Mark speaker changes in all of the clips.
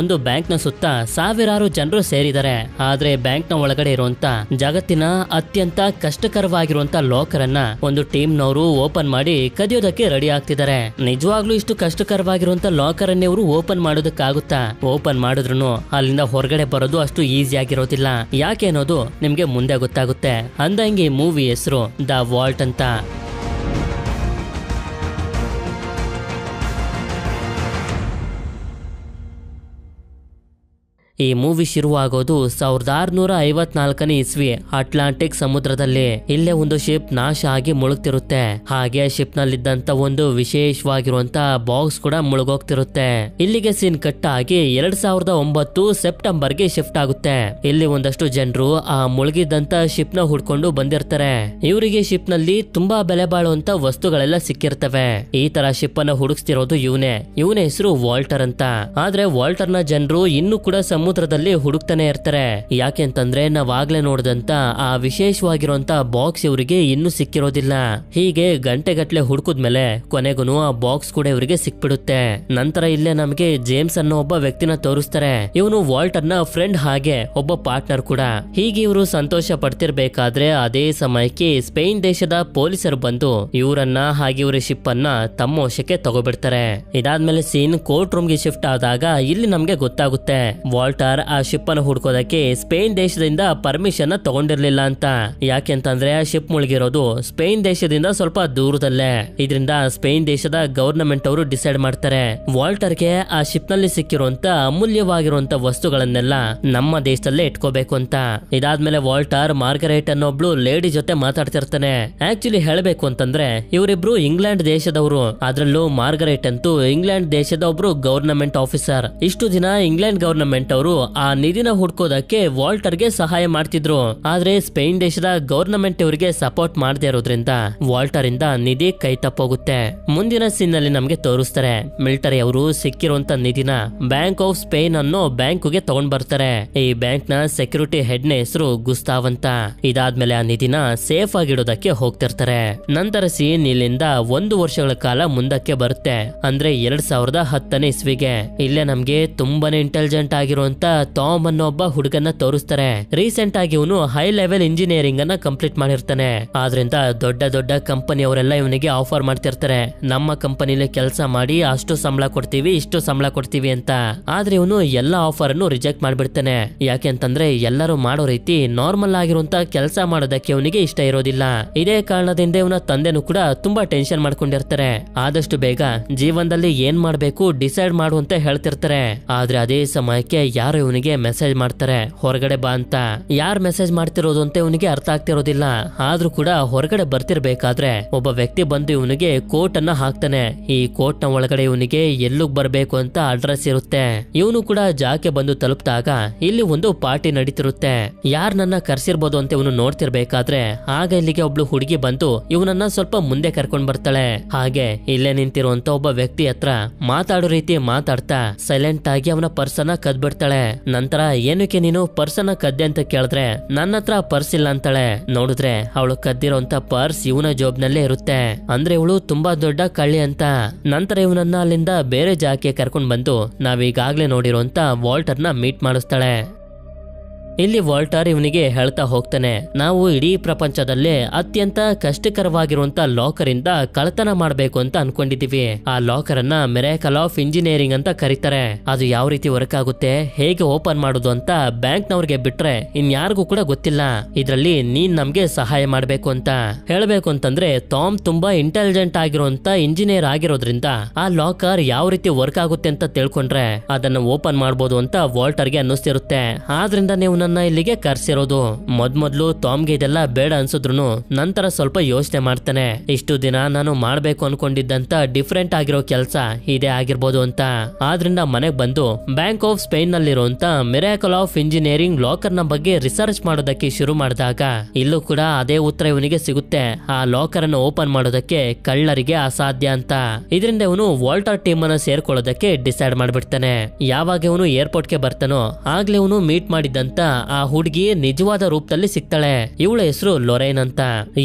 Speaker 1: ಒಂದು ಬ್ಯಾಂಕ್ ನ ಸುತ್ತ ಸಾವಿರಾರು ಜನರು ಸೇರಿದ್ದಾರೆ. ಆದ್ರೆ ಬ್ಯಾಂಕ್ ನ ಒಳಗಡೆ ಇರುವಂತ ಜಗತ್ತಿನ ಅತ್ಯಂತ ಕಷ್ಟಕರವಾಗಿರುವಂತ ಲಾಕರ್ ಅನ್ನ ಒಂದು ಟೀಮ್ ನವರು ಓಪನ್ ಮಾಡಿ ಕದಿಯೋದಕ್ಕೆ ರೆಡಿ ಆಗ್ತಿದ್ದಾರೆ. ನಿಜವಾಗ್ಲೂ ಇಷ್ಟು ಕಷ್ಟಕರವಾಗಿರುವಂತ ಲಾಕರ್ ಅನ್ನೇ ಇವರು ಓಪನ್ ಮಾಡೋದಕ್ಕಾಗುತ್ತಾ? ಓಪನ್ ಮಾಡಿದ್ರು ಅಲ್ಲಿಂದ ಹೊರಗಡೆ ಬರೋದು ಅಷ್ಟು ಈಸಿ ಆಗಿರೋದಿಲ್ಲ. ಯಾಕೆ ಅನ್ನೋದು ನಿಮ್ಗೆ ಮುಂದೆ ಗೊತ್ತಾಗುತ್ತೆ. ಅಂದಂಗೆ ಮೂವಿ ಹೆಸರು ದ ವಾಲ್ಟ್ ಅಂತ. ಈ ಮೂವಿ ಶುರುವಾಗೋದು 1654ನೇ ಇಸ್ವಿ ಅಟ್ಲಾಂಟಿಕ್ ಸಮುದ್ರದಲ್ಲಿ. ಇಲ್ಲೇ ಒಂದು ಶಿಪ್ ನಾಶ ಆಗಿ ಮುಳುಗ್ತಿರುತ್ತೆ. ಹಾಗೆ ಶಿಪ್ ನಲ್ಲಿದ್ದಂತ ಒಂದು ವಿಶೇಷವಾಗಿರುವಂತ ಬಾಕ್ಸ್ ಕೂಡ ಮುಳುಗೋಗ್ತಿರುತ್ತೆ. ಇಲ್ಲಿಗೆ ಸೀನ್ ಕಟ್ ಆಗಿ 2009 ಸೆಪ್ಟೆಂಬರ್ಗೆ ಶಿಫ್ಟ್ ಆಗುತ್ತೆ. ಇಲ್ಲಿ ಒಂದಷ್ಟು ಜನರು ಆ ಮುಳುಗಿದ್ದಂತ ಶಿಪ್ ನ ಹುಡ್ಕೊಂಡು ಬಂದಿರ್ತಾರೆ. ಇವರಿಗೆ ಶಿಪ್ ನಲ್ಲಿ ತುಂಬಾ ಬೆಲೆ ಬಾಳುವಂತ ವಸ್ತುಗಳೆಲ್ಲ ಸಿಕ್ಕಿರ್ತವೆ. ಈ ತರ ಶಿಪ್ ಅನ್ನ ಹುಡುಕ್ತಿರೋದು ಇವನ ಹೆಸರು ವಾಲ್ಟರ್ ಅಂತ. ಆದ್ರೆ ವಾಲ್ಟರ್ ನ ಜನರು ಇನ್ನೂ ಕೂಡ ಸಮುದ್ರದಲ್ಲಿ ಹುಡುಕ್ತಾನೆ ಇರ್ತಾರೆ. ಯಾಕೆಂತಂದ್ರೆ ನಾವಾಗ್ಲೇ ನೋಡಿದಂತ ಆ ವಿಶೇಷವಾಗಿರುವಂತ ಬಾಕ್ಸ್ ಇವರಿಗೆ ಇನ್ನೂ ಸಿಕ್ಕಿರೋದಿಲ್ಲ. ಹೀಗೆ ಗಂಟೆಗಟ್ಲೆ ಹುಡುಕುದ್ಮೇಲೆ ಕೊನೆಗೂ ಆ ಬಾಕ್ಸ್ ಕೂಡ ಇವರಿಗೆ ಸಿಕ್ಬಿಡುತ್ತೆ. ನಂತರ ಇಲ್ಲೇ ನಮಗೆ ಜೇಮ್ಸ್ ಅನ್ನೋ ಒಬ್ಬ ವ್ಯಕ್ತಿನ ತೋರಿಸ್ತಾರೆ. ಇವನು ವಾಲ್ಟರ್ ನ ಫ್ರೆಂಡ್ ಹಾಗೆ ಒಬ್ಬ ಪಾರ್ಟ್ನರ್ ಕೂಡ. ಹೀಗೆ ಇವರು ಸಂತೋಷ ಪಡ್ತಿರ್ಬೇಕಾದ್ರೆ ಅದೇ ಸಮಯಕ್ಕೆ ಸ್ಪೇನ್ ದೇಶದ ಪೊಲೀಸರು ಬಂದು ಇವರನ್ನ ಹಾಗೆ ಇವರ ಶಿಪ್ ಅನ್ನ ತಮ್ಮ ವಶಕ್ಕೆ ತಗೋಬಿಡ್ತಾರೆ. ಇದಾದ್ಮೇಲೆ ಸೀನ್ ಕೋರ್ಟ್ ರೂಮ್ ಗೆ ಶಿಫ್ಟ್ ಆದಾಗ ಇಲ್ಲಿ ನಮ್ಗೆ ಗೊತ್ತಾಗುತ್ತೆ ವಾಲ್ಟರ್ ಆ ಶಿಪ್ ಅನ್ನು ಹುಡ್ಕೋದಕ್ಕೆ ಸ್ಪೇನ್ ದೇಶದಿಂದ ಪರ್ಮಿಷನ್ ತಗೊಂಡಿರ್ಲಿಲ್ಲ ಅಂತ. ಯಾಕೆಂತಂದ್ರೆ ಆ ಶಿಪ್ ಮುಳುಗಿರೋದು ಸ್ಪೇನ್ ದೇಶದಿಂದ ಸ್ವಲ್ಪ ದೂರದಲ್ಲೇ. ಇದರಿಂದ ಸ್ಪೇನ್ ದೇಶದ ಗವರ್ನಮೆಂಟ್ ಅವರು ಡಿಸೈಡ್ ಮಾಡ್ತಾರೆ ವಾಲ್ಟರ್ಗೆ ಆ ಶಿಪ್ ನಲ್ಲಿ ಸಿಕ್ಕಿರುವಂತ ಅಮೂಲ್ಯವಾಗಿರುವಂತ ವಸ್ತುಗಳನ್ನೆಲ್ಲ ನಮ್ಮ ದೇಶದಲ್ಲೇ ಇಟ್ಕೋಬೇಕು ಅಂತ. ಇದಾದ್ಮೇಲೆ ವಾಲ್ಟರ್ ಮಾರ್ಗರೇಟ್ ಅನ್ನೊಬ್ಳು ಲೇಡಿ ಜೊತೆ ಮಾತಾಡ್ತಿರ್ತಾನೆ. ಆಕ್ಚುಲಿ ಹೇಳಬೇಕು ಅಂತಂದ್ರೆ ಇವರಿಬ್ರು ಇಂಗ್ಲೆಂಡ್ ದೇಶದವರು. ಅದ್ರಲ್ಲೂ ಮಾರ್ಗರೇಟ್ ಅಂತೂ ಇಂಗ್ಲೆಂಡ್ ದೇಶದ ಒಬ್ರು ಗವರ್ನಮೆಂಟ್ ಆಫೀಸರ್. ಇಷ್ಟು ದಿನ ಇಂಗ್ಲೆಂಡ್ ಗವರ್ನಮೆಂಟ್ ಅವರು ಆ ನಿಧಿನ ಹುಡ್ಕೋದಕ್ಕೆ ವಾಲ್ಟರ್ಗೆ ಸಹಾಯ ಮಾಡ್ತಿದ್ರು. ಆದ್ರೆ ಸ್ಪೇನ್ ದೇಶದ ಗವರ್ನಮೆಂಟ್ ಇವರಿಗೆ ಸಪೋರ್ಟ್ ಮಾಡದೇ ಇರೋದ್ರಿಂದ ವಾಲ್ಟರ್ ಇಂದ ನಿಧಿ ಕೈ ತಪ್ಪೋಗುತ್ತೆ. ಮುಂದಿನ ಸೀನ್ ನಲ್ಲಿ ನಮ್ಗೆ ತೋರಿಸ್ತಾರೆ ಮಿಲಿಟರಿ ಅವರು ಸಿಕ್ಕಿರುವಂತ ನಿಧಿನ ಬ್ಯಾಂಕ್ ಆಫ್ ಸ್ಪೇನ್ ಅನ್ನೋ ಬ್ಯಾಂಕ್ ಗೆ ತಗೊಂಡ್ ಬರ್ತಾರೆ. ಈ ಬ್ಯಾಂಕ್ ನ ಸೆಕ್ಯೂರಿಟಿ ಹೆಡ್ ನ ಹೆಸರು ಗುಸ್ತಾವ್ ಅಂತ. ಇದಾದ್ಮೇಲೆ ಆ ನಿಧಿನ ಸೇಫ್ ಆಗಿಡೋದಕ್ಕೆ ಹೋಗ್ತಿರ್ತಾರೆ. ನಂತರ ಸೀನ್ ಇಲ್ಲಿಂದ 1 ವರ್ಷಗಳ ಕಾಲ ಮುಂದಕ್ಕೆ ಬರುತ್ತೆ. ಅಂದ್ರೆ 2010ನೇ ಇಸ್ವಿಗೆ. ಇಲ್ಲೇ ನಮ್ಗೆ ತುಂಬಾನೇ ಇಂಟೆಲಿಜೆಂಟ್ ಆಗಿರುವಂತ ಟಾಮ್ ಅನ್ನೋ ಒಬ್ಬ ಹುಡುಗನ್ನ ತೋರಿಸ್ತಾರೆ. ರೀಸೆಂಟ್ ಆಗಿ ಇವನು ಹೈ ಲೆವೆಲ್ ಇಂಜಿನಿಯರಿಂಗ್ ಅನ್ನ ಕಂಪ್ಲೀಟ್ ಮಾಡಿರ್ತಾನೆ. ಆದ್ರಿಂದ ದೊಡ್ಡ ದೊಡ್ಡ ಕಂಪನಿ ಅವರೆಲ್ಲ ಇವನಿಗೆ ಆಫರ್ ಮಾಡ್ತಿರ್ತಾರೆ, ನಮ್ಮ ಕಂಪನಿಲಿ ಕೆಲಸ ಮಾಡಿ ಅಷ್ಟು ಸಂಬಳ ಕೊಡ್ತೀವಿ ಇಷ್ಟು ಸಂಬಳ ಕೊಡ್ತೀವಿ ಅಂತ. ಆದ್ರೆ ಇವನು ಎಲ್ಲಾ ಆಫರ್ ಅನ್ನು ರಿಜೆಕ್ಟ್ ಮಾಡ್ಬಿಡ್ತಾನೆ. ಯಾಕೆಂತಂದ್ರೆ ಎಲ್ಲರೂ ಮಾಡೋ ರೀತಿ ನಾರ್ಮಲ್ ಆಗಿರುವಂತ ಕೆಲಸ ಮಾಡೋದಕ್ಕೆ ಇವನಿಗೆ ಇಷ್ಟ ಇರೋದಿಲ್ಲ. ಇದೇ ಕಾರಣದಿಂದ ಇವನ ತಂದೆನೂ ಕೂಡ ತುಂಬಾ ಟೆನ್ಷನ್ ಮಾಡ್ಕೊಂಡಿರ್ತಾರೆ. ಆದಷ್ಟು ಬೇಗ ಜೀವನದಲ್ಲಿ ಏನ್ ಮಾಡ್ಬೇಕು ಡಿಸೈಡ್ ಮಾಡುವಂತ ಹೇಳ್ತಿರ್ತಾರೆ. ಆದ್ರೆ ಅದೇ ಸಮಯಕ್ಕೆ ಯಾರು ಇವನಿಗೆ ಮೆಸೇಜ್ ಮಾಡ್ತಾರೆ ಹೊರಗಡೆ ಬಾ ಅಂತ. ಯಾರ್ ಮೆಸೇಜ್ ಮಾಡ್ತಿರೋದು ಅಂತ ಇವನಿಗೆ ಅರ್ಥ ಆಗ್ತಿರೋದಿಲ್ಲ. ಆದ್ರೂ ಕೂಡ ಹೊರಗಡೆ ಬರ್ತಿರ್ಬೇಕಾದ್ರೆ ಒಬ್ಬ ವ್ಯಕ್ತಿ ಬಂದು ಇವನಿಗೆ ಕೋಟ್ ಅನ್ನ ಹಾಕ್ತಾನೆ. ಈ ಕೋಟ್ ನ ಒಳಗಡೆ ಇವನಿಗೆ ಎಲ್ಲುಗ್ ಬರ್ಬೇಕು ಅಂತ ಅಡ್ರೆಸ್ ಇರುತ್ತೆ. ಇವನು ಕೂಡ ಜಾಕೆ ಬಂದು ತಲುಪಿದಾಗ ಇಲ್ಲಿ ಒಂದು ಪಾರ್ಟಿ ನಡೀತಿರುತ್ತೆ. ಯಾರ್ ನನ್ನ ಕರ್ಸಿರ್ಬೋದು ಅಂತ ಇವನು ನೋಡ್ತಿರ್ಬೇಕಾದ್ರೆ ಆಗ ಇಲ್ಲಿಗೆ ಒಬ್ಳು ಹುಡುಗಿ ಬಂದು ಇವನನ್ನ ಸ್ವಲ್ಪ ಮುಂದೆ ಕರ್ಕೊಂಡ್ ಬರ್ತಾಳೆ. ಹಾಗೆ ಇಲ್ಲೇ ನಿಂತಿರುವಂತ ಒಬ್ಬ ವ್ಯಕ್ತಿ ಹತ್ರ ಮಾತಾಡೋ ರೀತಿ ಮಾತಾಡ್ತಾ ಸೈಲೆಂಟ್ ಆಗಿ ಅವನ ಪರ್ಸನ್ನ ಕದ್ಬಿಡ್ತಾಳೆ. ನಂತರ ಏನಕ್ಕೆ ನೀನು ಪರ್ಸನ್ನ ಕದ್ದೆ ಅಂತ ಕೇಳಿದ್ರೆ ನನ್ನ ಹತ್ರ ಪರ್ಸ್ ಇಲ್ಲ ಅಂತಾಳೆ. ನೋಡಿದ್ರೆ ಅವಳು ಕದ್ದಿರೋಂತ ಪರ್ಸ್ ಇವನ ಜಾಬ್ನಲ್ಲೇ ಇರುತ್ತೆ. ಅಂದ್ರೆ ಇವಳು ತುಂಬಾ ದೊಡ್ಡ ಕಳ್ಳಿ ಅಂತ. ನಂತರ ಇವನನ್ನ ಅಲ್ಲಿಂದ ಬೇರೆ ಜಾಗಕ್ಕೆ ಕರ್ಕೊಂಡ್ ಬಂದು ನಾವೀಗಾಗ್ಲೇ ನೋಡಿರೋಂತ ವಾಲ್ಟರ್ನ ಮೀಟ್ ಮಾಡಿಸ್ತಾಳೆ. ಇಲ್ಲಿ ವಾಲ್ಟರ್ ಇವನಿಗೆ ಹೇಳ್ತಾ ಹೋಗ್ತಾನೆ, ನಾವು ಇಡೀ ಪ್ರಪಂಚದಲ್ಲೇ ಅತ್ಯಂತ ಕಷ್ಟಕರವಾಗಿರುವಂತ ಲಾಕರ್ ಇಂದ ಕಳ್ಳತನ ಮಾಡ್ಬೇಕು ಅಂತ ಅನ್ಕೊಂಡಿದೀವಿ. ಆ ಲಾಕರ್ ಅನ್ನ ಮಿರಾಕಲ್ ಆಫ್ ಇಂಜಿನಿಯರಿಂಗ್ ಅಂತ ಕರೀತಾರೆ. ಅದು ಯಾವ ರೀತಿ ವರ್ಕ್ ಆಗುತ್ತೆ, ಹೇಗೆ ಓಪನ್ ಮಾಡೋದು ಅಂತ ಬ್ಯಾಂಕ್ ನವ್ರಿಗೆ ಬಿಟ್ರೆ ಇನ್ಯಾರಿಗೂ ಕೂಡ ಗೊತ್ತಿಲ್ಲ. ಇದ್ರಲ್ಲಿ ನೀನ್ ನಮ್ಗೆ ಸಹಾಯ ಮಾಡ್ಬೇಕು ಅಂತ ಹೇಳ್ಬೇಕು ಅಂತಂದ್ರೆ ಟಾಮ್ ತುಂಬಾ ಇಂಟೆಲಿಜೆಂಟ್ ಆಗಿರುವಂತ ಇಂಜಿನಿಯರ್ ಆಗಿರೋದ್ರಿಂದ ಆ ಲಾಕರ್ ಯಾವ ರೀತಿ ವರ್ಕ್ ಆಗುತ್ತೆ ಅಂತ ತಿಳ್ಕೊಂಡ್ರೆ ಅದನ್ನ ಓಪನ್ ಮಾಡ್ಬೋದು ಅಂತ ವಾಲ್ಟರ್ಗೆ ಅನ್ನಿಸ್ತಿರುತ್ತೆ. ಆದ್ರಿಂದ ನೀವು ನನ್ನ ಇಲ್ಲಿಗೆ ಕರ್ಸಿರೋದು. ಮೊದ್ಲು ಟಾಮ್ಗೆ ಇದೆಲ್ಲ ಬೇಡ ಅನ್ಸಿದ್ರು ನಂತರ ಸ್ವಲ್ಪ ಯೋಚನೆ ಮಾಡ್ತಾನೆ. ಇಷ್ಟು ದಿನ ನಾನು ಮಾಡ್ಬೇಕು ಅನ್ಕೊಂಡಿದ್ದಂತ ಡಿಫ್ರೆಂಟ್ ಆಗಿರೋ ಕೆಲಸ ಇದೇ ಆಗಿರ್ಬೋದು ಅಂತ. ಆದ್ರಿಂದ ಮನೆಗ್ ಬಂದು ಬ್ಯಾಂಕ್ ಆಫ್ ಸ್ಪೇನ್ ನಲ್ಲಿರುವಂತ ಮಿರಾಕಲ್ ಆಫ್ ಇಂಜಿನಿಯರಿಂಗ್ ಲಾಕರ್ ನ ಬಗ್ಗೆ ರಿಸರ್ಚ್ ಮಾಡೋದಕ್ಕೆ ಶುರು ಮಾಡಿದಾಗ ಇಲ್ಲೂ ಕೂಡ ಅದೇ ಉತ್ತರ ಇವನಿಗೆ ಸಿಗುತ್ತೆ. ಆ ಲಾಕರ್ ಅನ್ನು ಓಪನ್ ಮಾಡೋದಕ್ಕೆ ಕಳ್ಳರಿಗೆ ಅಸಾಧ್ಯ ಅಂತ. ಇದರಿಂದ ಇವನು ವಾಲ್ಟರ್ ಟೀಮ್ ಅನ್ನ ಸೇರ್ಕೊಳ್ಳೋದಕ್ಕೆ ಡಿಸೈಡ್ ಮಾಡ್ಬಿಡ್ತಾನೆ. ಯಾವಾಗ ಇವನು ಏರ್ಪೋರ್ಟ್ ಗೆ ಬರ್ತಾನೋ ಆಗ್ಲೇ ಇವನು ಮೀಟ್ ಮಾಡಿದಂತ ಆ ಹುಡುಗಿ ನಿಜವಾದ ರೂಪದಲ್ಲಿ ಸಿಗ್ತಾಳೆ. ಇವಳ ಹೆಸರು ಲೊರೈನ್ ಅಂತ.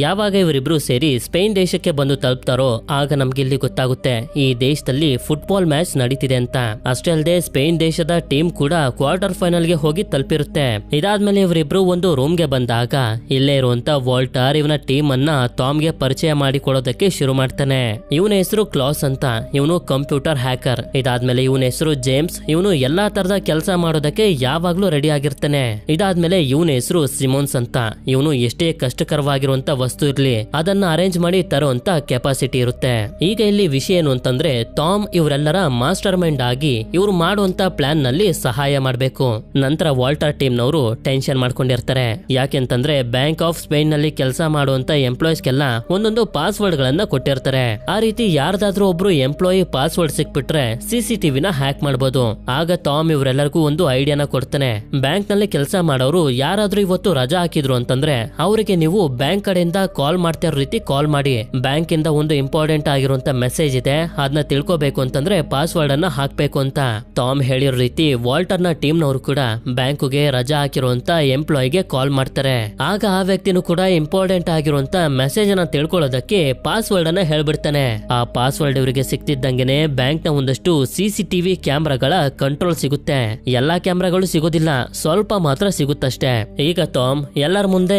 Speaker 1: ಯಾವಾಗ ಇವರಿಬ್ರು ಸೇರಿ ಸ್ಪೇನ್ ದೇಶಕ್ಕೆ ಬಂದು ತಲುಪ್ತಾರೋ ಆಗ ನಮ್ಗೆ ಇಲ್ಲಿ ಗೊತ್ತಾಗುತ್ತೆ ಈ ದೇಶದಲ್ಲಿ ಫುಟ್ಬಾಲ್ ಮ್ಯಾಚ್ ನಡೀತಿದೆ ಅಂತ. ಅಷ್ಟೇ ಅಲ್ಲದೆ ಸ್ಪೇನ್ ದೇಶದ ಟೀಮ್ ಕೂಡ ಕ್ವಾರ್ಟರ್ ಫೈನಲ್ ಗೆ ಹೋಗಿ ತಲುಪಿರುತ್ತೆ. ಇದಾದ್ಮೇಲೆ ಇವರಿಬ್ರು ಒಂದು ರೂಮ್ ಗೆ ಬಂದಾಗ ಇಲ್ಲೇ ಇರುವಂತ ವಾಲ್ಟರ್ ಇವನ ಟೀಮ್ ಅನ್ನ ಟಾಮ್ ಗೆ ಪರಿಚಯ ಮಾಡಿಕೊಡೋದಕ್ಕೆ ಶುರು ಮಾಡ್ತಾನೆ. ಇವನ ಹೆಸರು ಕ್ಲಾಸ್ ಅಂತ. ಇವನು ಕಂಪ್ಯೂಟರ್ ಹ್ಯಾಕರ್. ಇದಾದ್ಮೇಲೆ ಇವನ ಹೆಸರು ಜೇಮ್ಸ್. ಇವನು ಎಲ್ಲಾ ತರದ ಕೆಲಸ ಮಾಡೋದಕ್ಕೆ ಯಾವಾಗ್ಲೂ ರೆಡಿ ಆಗಿರ್ತಾನೆ. ಇದಾದ್ಮೇಲೆ ಇವನ ಹೆಸರು ಸಿಮೋನ್ಸ್ ಅಂತ. ಇವನು ಎಷ್ಟೇ ಕಷ್ಟಕರವಾಗಿರುವಂತ ವಸ್ತು ಇರ್ಲಿ ಅದನ್ನ ಅರೇಂಜ್ ಮಾಡಿ ತರುವಂತ ಕೆಪಾಸಿಟಿ ಇರುತ್ತೆ. ಈಗ ಇಲ್ಲಿ ವಿಷಯ ಏನು ಅಂತಂದ್ರೆ ಟಾಮ್ ಇವರೆಲ್ಲರ ಮಾಸ್ಟರ್ ಮೈಂಡ್ ಆಗಿ ಇವ್ರು ಮಾಡುವಂತ ಪ್ಲಾನ್ ನಲ್ಲಿ ಸಹಾಯ ಮಾಡ್ಬೇಕು. ನಂತರ ವಾಲ್ಟರ್ ಟೀಮ್ ನವರು ಟೆನ್ಷನ್ ಮಾಡ್ಕೊಂಡಿರ್ತಾರೆ. ಯಾಕೆಂತಂದ್ರೆ ಬ್ಯಾಂಕ್ ಆಫ್ ಸ್ಪೇನ್ ನಲ್ಲಿ ಕೆಲಸ ಮಾಡುವಂತ ಎಂಪ್ಲಾಯೀಸ್ ಗೆಲ್ಲ ಒಂದೊಂದು ಪಾಸ್ವರ್ಡ್ ಗಳನ್ನ ಕೊಟ್ಟಿರ್ತಾರೆ. ಆ ರೀತಿ ಯಾರ್ದಾದ್ರೂ ಒಬ್ರು ಎಂಪ್ಲಾಯಿ ಪಾಸ್ವರ್ಡ್ ಸಿಕ್ಬಿಟ್ರೆ ಸಿಸಿಟಿವಿನ ಹ್ಯಾಕ್ ಮಾಡಬಹುದು. ಆಗ ಟಾಮ್ ಇವರೆಲ್ಲರಿಗೂ ಒಂದು ಐಡಿಯಾನ ಕೊಡ್ತಾನೆ. ಬ್ಯಾಂಕ್ ನಲ್ಲಿ ಕೆಲಸ ಮಾಡೋರು ಯಾರಾದ್ರೂ ಇವತ್ತು ರಜಾ ಹಾಕಿದ್ರು ಅಂತಂದ್ರೆ ಅವರಿಗೆ ನೀವು ಬ್ಯಾಂಕ್ ಕಡೆಯಿಂದ ಕಾಲ್ ಮಾಡ್ತಾ ಇರೋ ರೀತಿ ಕಾಲ್ ಮಾಡಿ. ಬ್ಯಾಂಕ್ ಇಂದ ಒಂದು ಇಂಪಾರ್ಟೆಂಟ್ ಆಗಿರುವಂತ ಮೆಸೇಜ್ ಇದೆ, ಅದನ್ನ ತಿಳ್ಕೊಬೇಕು ಅಂತಂದ್ರೆ ಪಾಸ್ವರ್ಡ್ ಅನ್ನ ಹಾಕ್ಬೇಕು ಅಂತ ಟಾಮ್ ಹೇಳಿರೋ ರೀತಿ ವಾಲ್ಟರ್ ನ ಟೀಮ್ ನವರು ಕೂಡ ಬ್ಯಾಂಕ್ಗೆ ರಜಾ ಹಾಕಿರುವಂತ ಎಂಪ್ಲಾಯಿಗೆ ಕಾಲ್ ಮಾಡ್ತಾರೆ. ಆಗ ಆ ವ್ಯಕ್ತಿನೂ ಕೂಡ ಇಂಪಾರ್ಟೆಂಟ್ ಆಗಿರುವಂತ ಮೆಸೇಜ್ ಅನ್ನ ತಿಳ್ಕೊಳ್ಳೋದಕ್ಕೆ ಪಾಸ್ವರ್ಡ್ ಅನ್ನ ಹೇಳ್ಬಿಡ್ತಾನೆ. ಆ ಪಾಸ್ವರ್ಡ್ ಇವರಿಗೆ ಸಿಕ್ತಿದ್ದಂಗೆನೆ ಬ್ಯಾಂಕ್ ನ ಒಂದಷ್ಟು ಸಿಸಿಟಿವಿ ಕ್ಯಾಮ್ರಾಗಳ ಕಂಟ್ರೋಲ್ ಸಿಗುತ್ತೆ. ಎಲ್ಲಾ ಕ್ಯಾಮ್ರಾಗಳು ಸಿಗೋದಿಲ್ಲ, ಸ್ವಲ್ಪ ಮಾತ್ರ ಸಿಗುತ್ತಷ್ಟೇ. ಈಗ ಟಾಮ್ ಎಲ್ಲರ ಮುಂದೆ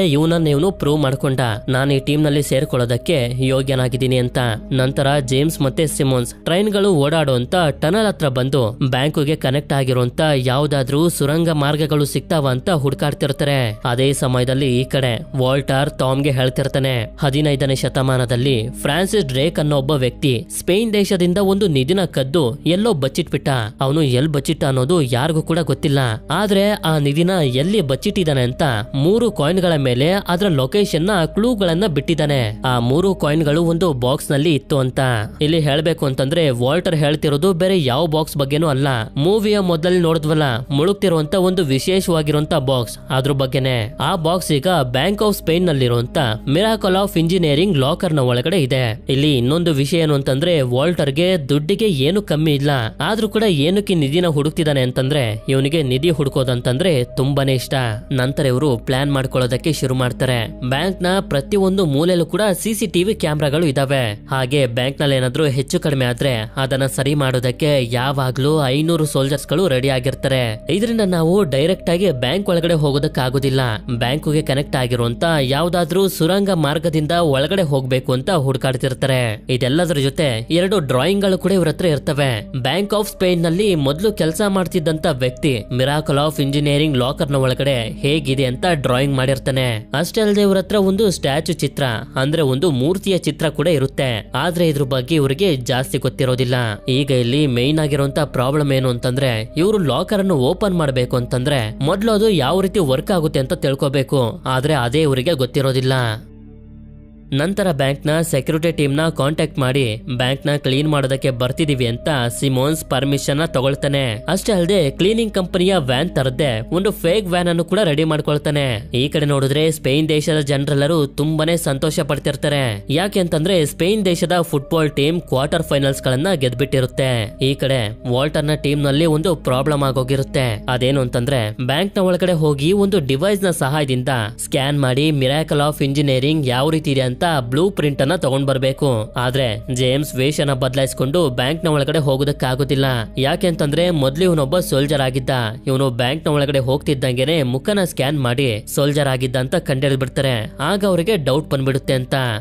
Speaker 1: ಇವನು ಪ್ರೂವ್ ಮಾಡ್ಕೊಂಡ, ನಾನು ಈ ಟೀಮ್ ನಲ್ಲಿ ಸೇರ್ಕೊಳ್ಳೋದಕ್ಕೆ ಯೋಗ್ಯನಾಗಿದ್ದೀನಿ ಅಂತ. ನಂತರ ಜೇಮ್ಸ್ ಮತ್ತೆ ಸಿಮೋನ್ಸ್ ಟ್ರೈನ್ ಗಳು ಓಡಾಡುವಂತ ಟನಲ್ ಹತ್ರ ಬಂದು ಬ್ಯಾಂಕ್ಗೆ ಕನೆಕ್ಟ್ ಆಗಿರುವಂತ ಯಾವ್ದಾದ್ರೂ ಸುರಂಗ ಮಾರ್ಗಗಳು ಸಿಗ್ತಾವ ಅಂತ ಹುಡುಕಾಡ್ತಿರ್ತಾರೆ. ಅದೇ ಸಮಯದಲ್ಲಿ ಈ ಕಡೆ ವಾಲ್ಟರ್ ಟಾಮ್ಗೆ ಹೇಳ್ತಿರ್ತಾನೆ, 15ನೇ ಶತಮಾನದಲ್ಲಿ ಫ್ರಾನ್ಸಿಸ್ ಡ್ರೇಕ್ ಅನ್ನೋ ಒಬ್ಬ ವ್ಯಕ್ತಿ ಸ್ಪೇನ್ ದೇಶದಿಂದ ಒಂದು ನಿಧಿನ ಕದ್ದು ಎಲ್ಲೋ ಬಚ್ಚಿಟ್ಬಿಟ್ಟ. ಅವನು ಎಲ್ ಬಚ್ಚಿಟ್ಟ ಅನ್ನೋದು ಯಾರಿಗೂ ಕೂಡ ಗೊತ್ತಿಲ್ಲ. ಆದ್ರೆ ಆ ನಿಧಿನ ಎಲ್ಲಿ ಬಚ್ಚಿಟ್ಟಿದ್ದಾನೆ ಅಂತ 3 ಕಾಯಿನ್ ಗಳ ಮೇಲೆ ಅದರ ಲೊಕೇಶನ್ ನ ಕ್ಲೂ ಗಳನ್ನ ಬಿಟ್ಟಿದ್ದಾನೆ. ಆ 3 ಕಾಯಿನ್ ಗಳು ಒಂದು ಬಾಕ್ಸ್ ನಲ್ಲಿ ಇತ್ತು ಅಂತ. ಇಲ್ಲಿ ಹೇಳ್ಬೇಕು ಅಂತಂದ್ರೆ ವಾಲ್ಟರ್ ಹೇಳ್ತಿರೋದು ಬೇರೆ ಯಾವ ಬಾಕ್ಸ್ ಬಗ್ಗೆನೂ ಅಲ್ಲ, ಮೂವಿಯ ಮೊದಲಲ್ಲಿ ನೋಡಿದ್ವಲ್ಲ ಮುಳುಗ್ತಿರುವಂತ ಒಂದು ವಿಶೇಷವಾಗಿರುವಂತ ಬಾಕ್ಸ್, ಅದ್ರ ಬಗ್ಗೆನೆ. ಆ ಬಾಕ್ಸ್ ಈಗ ಬ್ಯಾಂಕ್ ಆಫ್ ಸ್ಪೇನ್ ನಲ್ಲಿರುವಂತ ಮಿರಾಕಲ್ ಆಫ್ ಇಂಜಿನಿಯರಿಂಗ್ ಲಾಕರ್ ನ ಒಳಗಡೆ ಇದೆ. ಇಲ್ಲಿ ಇನ್ನೊಂದು ವಿಷಯ ಏನು ಅಂತಂದ್ರೆ ವಾಲ್ಟರ್ಗೆ ದುಡ್ಡಿಗೆ ಏನು ಕಮ್ಮಿ ಇಲ್ಲ, ಆದ್ರೂ ಕೂಡ ಏನಕ್ಕೆ ನಿಧಿನ ಹುಡುಕ್ತಿದ್ದಾನೆ ಅಂತಂದ್ರೆ ಇವನಿಗೆ ನಿಧಿ ಹುಡುಕೋದಂತಂದ್ರೆ ತುಂಬಾನೇ ಇಷ್ಟ. ನಂತರ ಇವರು ಪ್ಲಾನ್ ಮಾಡ್ಕೊಳ್ಳೋದಕ್ಕೆ ಶುರು ಮಾಡ್ತಾರೆ. ಬ್ಯಾಂಕ್ ನ ಪ್ರತಿಯೊಂದು ಮೂಲೆಯಲ್ಲೂ ಕೂಡ ಸಿಸಿಟಿವಿ ಕ್ಯಾಮ್ರಾಗಳು ಇದಾವೆ. ಹಾಗೆ ಬ್ಯಾಂಕ್ ನಲ್ಲಿ ಏನಾದ್ರೂ ಹೆಚ್ಚು ಕಡಿಮೆ ಆದ್ರೆ ಅದನ್ನ ಸರಿ ಮಾಡೋದಕ್ಕೆ ಯಾವಾಗ್ಲೂ 500 ಸೋಲ್ಜರ್ಸ್ ಗಳು ರೆಡಿ ಆಗಿರ್ತಾರೆ. ಇದರಿಂದ ನಾವು ಡೈರೆಕ್ಟ್ ಆಗಿ ಬ್ಯಾಂಕ್ ಒಳಗಡೆ ಹೋಗೋದಕ್ಕಾಗೋದಿಲ್ಲ. ಬ್ಯಾಂಕ್ಗೆ ಕನೆಕ್ಟ್ ಆಗಿರುವಂತ ಯಾವ್ದಾದ್ರೂ ಸುರಂಗ ಮಾರ್ಗದಿಂದ ಒಳಗಡೆ ಹೋಗ್ಬೇಕು ಅಂತ ಹುಡುಕಾಡ್ತಿರ್ತಾರೆ. ಇದೆಲ್ಲದರ ಜೊತೆ 2 ಡ್ರಾಯಿಂಗ್ ಗಳು ಕೂಡ ಇವ್ರ ಹತ್ರ ಇರ್ತವೆ. ಬ್ಯಾಂಕ್ ಆಫ್ ಸ್ಪೇನ್ ನಲ್ಲಿ ಮೊದಲು ಕೆಲಸ ಮಾಡ್ತಿದ್ದಂತ ವ್ಯಕ್ತಿ ಮಿರಾಕಲ್ ಆಫ್ ಇಂಜಿನಿಯರಿಂಗ್ ಲಾಕರ್ ನ ಒಳಗಡೆ ಹೇಗಿದೆ ಅಂತ ಡ್ರಾಯಿಂಗ್ ಮಾಡಿರ್ತಾನೆ. ಅಷ್ಟೇ ಅಲ್ಲದೆ ಇವ್ರ ಹತ್ರ ಒಂದು ಸ್ಟ್ಯಾಚು ಚಿತ್ರ ಅಂದ್ರೆ ಒಂದು ಮೂರ್ತಿಯ ಚಿತ್ರ ಕೂಡ ಇರುತ್ತೆ. ಆದ್ರೆ ಇದ್ರ ಬಗ್ಗೆ ಇವ್ರಿಗೆ ಜಾಸ್ತಿ ಗೊತ್ತಿರೋದಿಲ್ಲ. ಈಗ ಇಲ್ಲಿ ಮೇನ್ ಆಗಿರುವಂತ ಪ್ರಾಬ್ಲಮ್ ಏನು ಅಂತಂದ್ರೆ ಇವರು ಲಾಕರ್ ಅನ್ನು ಓಪನ್ ಮಾಡ್ಬೇಕು ಅಂತಂದ್ರೆ ಮೊದಲು ಅದು ಯಾವ ರೀತಿ ವರ್ಕ್ ಆಗುತ್ತೆ ಅಂತ ತಿಳ್ಕೊಬೇಕು. ಆದ್ರೆ ಅದೇ ಇವರಿಗೆ ಗೊತ್ತಿರೋದಿಲ್ಲ. ನಂತರ ಬ್ಯಾಂಕ್ ನ ಸೆಕ್ಯೂರಿಟಿ ಟೀಮ್ ನ ಕಾಂಟ್ಯಾಕ್ಟ್ ಮಾಡಿ ಬ್ಯಾಂಕ್ ನ ಕ್ಲೀನ್ ಮಾಡೋದಕ್ಕೆ ಬರ್ತಿದೀವಿ ಅಂತ ಸಿಮೋನ್ಸ್ ಪರ್ಮಿಷನ್ ತಗೊಳ್ತಾನೆ. ಅಷ್ಟೇ ಅಲ್ಲದೆ ಕ್ಲೀನಿಂಗ್ ಕಂಪನಿಯ ವ್ಯಾನ್ ತರದೆ ಒಂದು ಫೇಕ್ ವ್ಯಾನ್ ಅನ್ನು ಕೂಡ ರೆಡಿ ಮಾಡ್ಕೊಳ್ತಾನೆ. ಈ ಕಡೆ ನೋಡಿದ್ರೆ ಸ್ಪೇನ್ ದೇಶದ ಜನರೆಲ್ಲರೂ ತುಂಬಾನೇ ಸಂತೋಷ ಪಡ್ತಿರ್ತಾರೆ. ಯಾಕೆ ಅಂತಂದ್ರೆ ಸ್ಪೇನ್ ದೇಶದ ಫುಟ್ಬಾಲ್ ಟೀಮ್ ಕ್ವಾರ್ಟರ್ ಫೈನಲ್ಸ್ ಗಳನ್ನ ಗೆದ್ಬಿಟ್ಟಿರುತ್ತೆ. ಈ ಕಡೆ ವಾಲ್ಟರ್ ನ ಟೀಮ್ ನಲ್ಲಿ ಒಂದು ಪ್ರಾಬ್ಲಮ್ ಆಗೋಗಿರುತ್ತೆ. ಅದೇನು ಅಂತಂದ್ರೆ ಬ್ಯಾಂಕ್ ನ ಒಳಗಡೆ ಹೋಗಿ ಒಂದು ಡಿವೈಸ್ ನ ಸಹಾಯದಿಂದ ಸ್ಕ್ಯಾನ್ ಮಾಡಿ ಮಿರಾಕಲ್ ಆಫ್ ಇಂಜಿನಿಯರಿಂಗ್ ಯಾವ ರೀತಿ ಇದೆ ಬ್ಲೂ ಪ್ರಿಂಟ್ ಅನ್ನ ತಗೊಂಡ್ ಬರ್ಬೇಕು. ಆದ್ರೆ ಜೇಮ್ಸ್ ವೇಷನ ಬದಲಾಯಿಸಿಕೊಂಡು ಬ್ಯಾಂಕ್ ನ ಒಳಗಡೆ ಹೋಗೋದಕ್ಕಾಗೋದಿಲ್ಲ. ಯಾಕೆಂತಂದ್ರೆ ಮೊದ್ಲು ಇವನೊಬ್ಬ ಸೋಲ್ಜರ್ ಆಗಿದ್ದ. ಇವನು ಬ್ಯಾಂಕ್ ನ ಒಳಗಡೆ ಹೋಗ್ತಿದ್ದಂಗೆನೆ ಮುಖನ ಸ್ಕ್ಯಾನ್ ಮಾಡಿ ಸೋಲ್ಜರ್ ಆಗಿದ್ದ ಅಂತ ಕಂಡಿಡಿದು ಬಿಡ್ತಾರೆ. ಆಗ ಅವರಿಗೆ ಡೌಟ್ ಬಂದ್ಬಿಡುತ್ತೆ ಅಂತ.